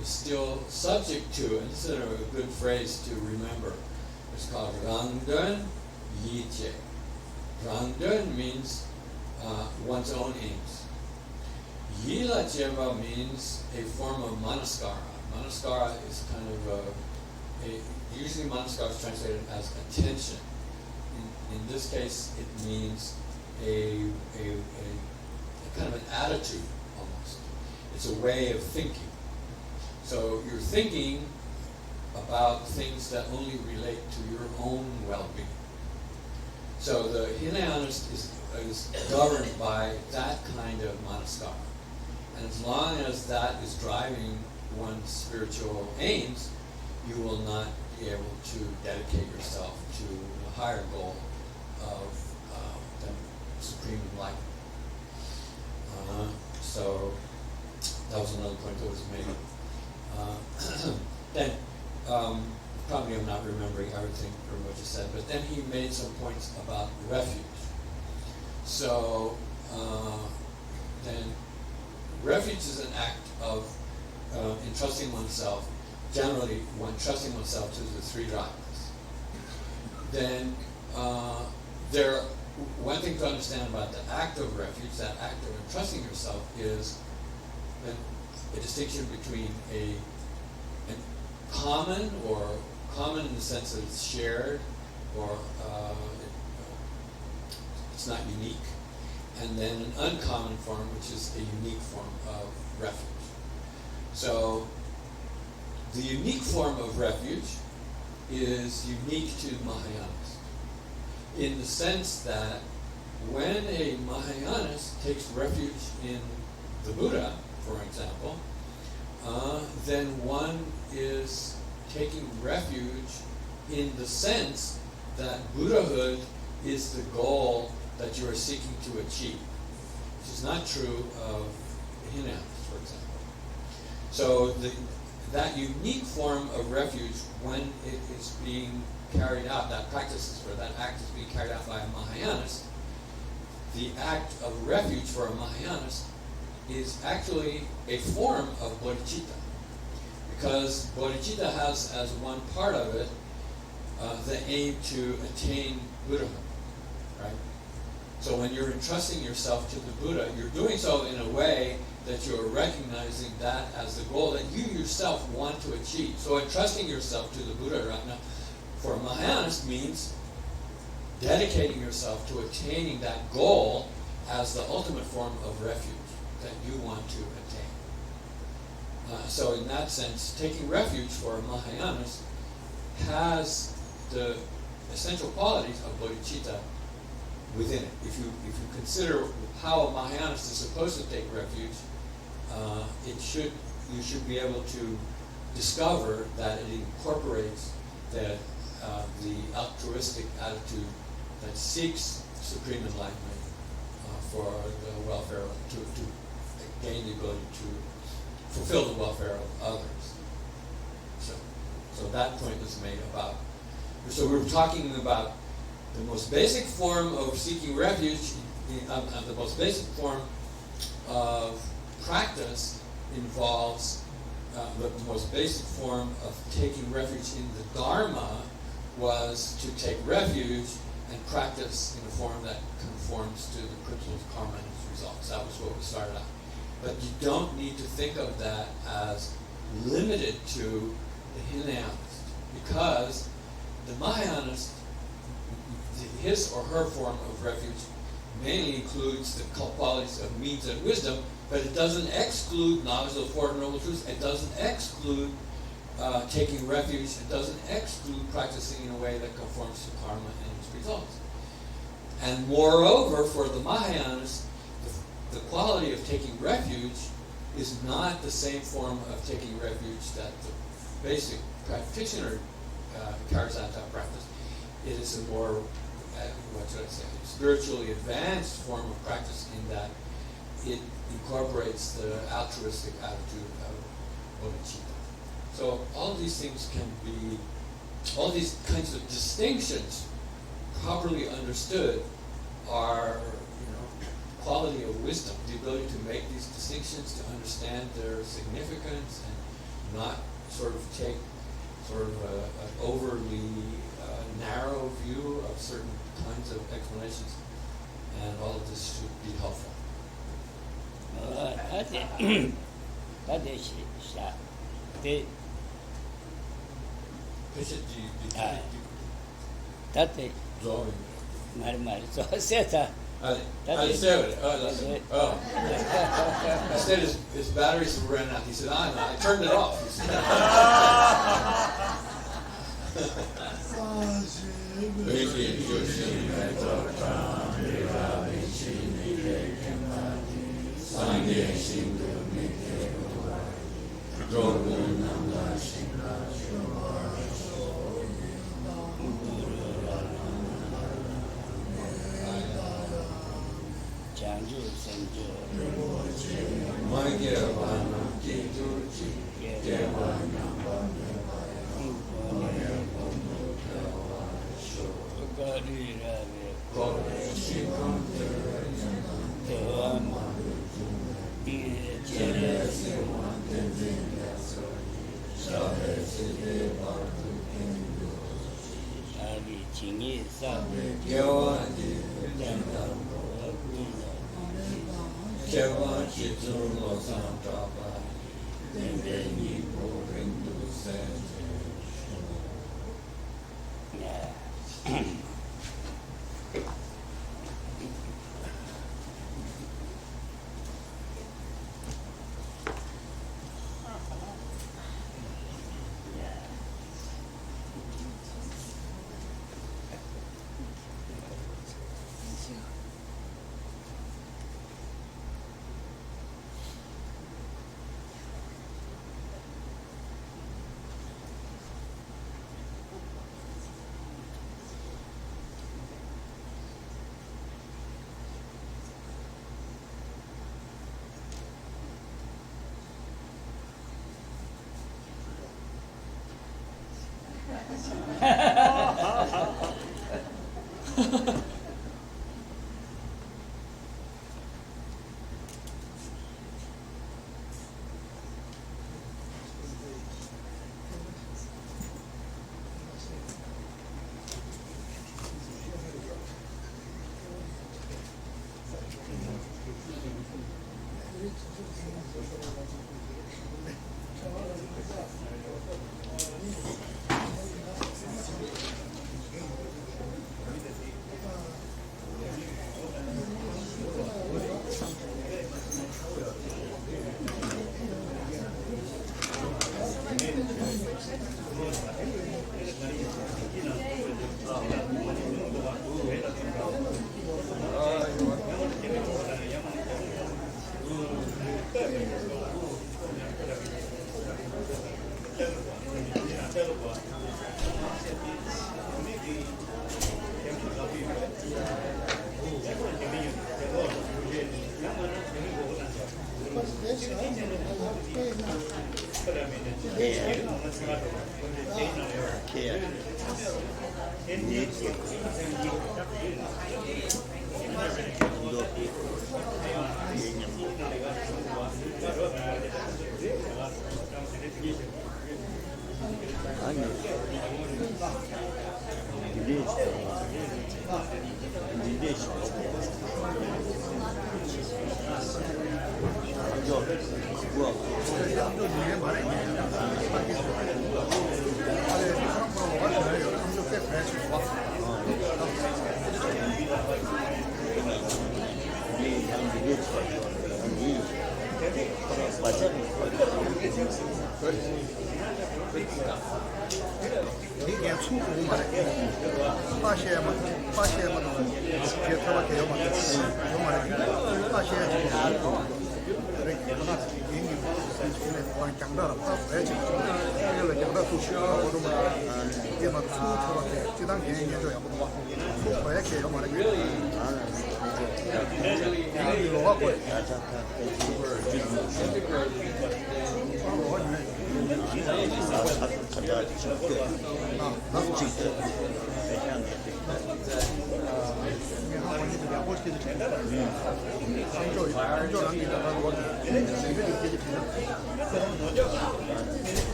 is still subject to, and this is a good phrase to remember, it's called Rangdön Yije. Rangdön means one's own aims. Yila Jeva means a form of manaskara. Manaskara is kind of usually manaskara is translated as attention. In this case, it means a kind of an attitude almost. It's a way of thinking. So you're thinking about things that only relate to your own well-being. So the Hinayanist is governed by that kind of manaskara. And as long as that is driving one's spiritual aims, you will not be able to dedicate yourself to the higher goal of the supreme enlightenment. So that was another point that was made. Then, probably I'm not remembering everything Rinpoche said, but then he made some points about refuge. So then refuge is an act of entrusting oneself, generally entrusting oneself to the three dharmas. Then one thing to understand about the act of refuge, that act of entrusting yourself, is a distinction between a common, or common in the sense that it's shared, or it's not unique, and then an uncommon form, which is a unique form of refuge. So the unique form of refuge is unique to Mahayanas, in the sense that when a Mahayanist takes refuge in the Buddha, for example, then one is taking refuge in the sense that Buddhahood is the goal that you are seeking to achieve, which is not true of Hinayanists, for example. So that unique form of refuge, when it is being carried out, that practice or that act is being carried out by a Mahayanist, the act of refuge for a Mahayanist is actually a form of bodhicitta. Because bodhicitta has as one part of it the aim to attain Buddhahood, right? So when you're entrusting yourself to the Buddha, you're doing so in a way that you're recognizing that as the goal that you yourself want to achieve. So entrusting yourself to the Buddha right now, for a Mahayanist, means dedicating yourself to attaining that goal as the ultimate form of refuge that you want to attain. So in that sense, taking refuge for a Mahayanist has the essential qualities of bodhicitta within it. If you consider how a Mahayanist is supposed to take refuge, you should be able to discover that it incorporates the altruistic attitude that seeks supreme enlightenment for the welfare, to gain the ability to fulfill the welfare of others. So that point was made about. So we were talking about the most basic form of seeking refuge. The most basic form of practice involves the most basic form of taking refuge in the Dharma was to take refuge and practice in a form that conforms to the principles of karma and its results. That was what we started out. But you don't need to think of that as limited to the Hinayanist, because the Mahayanist, his or her form of refuge, mainly includes the qualities of means and wisdom, but it doesn't exclude knowledge of the Four Noble Truths. It doesn't exclude taking refuge. It doesn't exclude practicing in a way that conforms to karma and its results. And moreover, for the Mahayanists, the quality of taking refuge is not the same form of taking refuge that the basic practitioner carries out that practice. It is a more, spiritually advanced form of practice in that it incorporates the altruistic attitude of bodhicitta. So all these things can be, all these kinds of distinctions, properly understood, are quality of wisdom, the ability to make these distinctions, to understand their significance, and not sort of take sort of an overly narrow view of certain kinds of explanations, and all of this should be helpful. Instead his batteries were running out. He said, I turned it off. He said,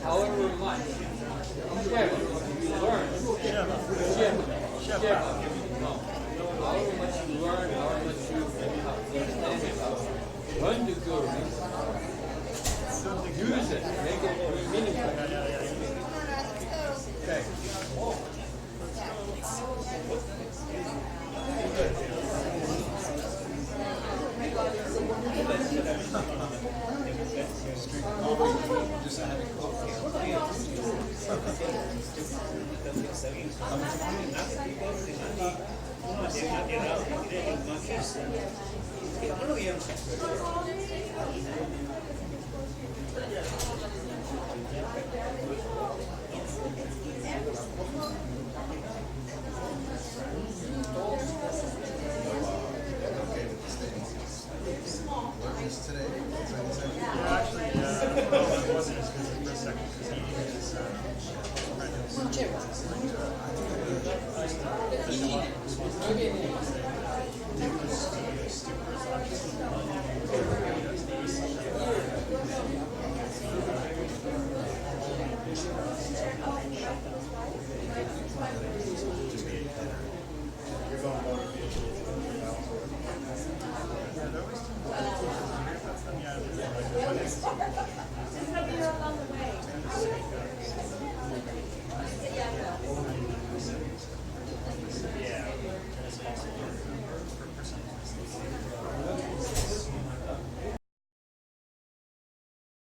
However much you learn, however much you learn, however much you understand about, learn the good, use it, make it meaningful. Okay.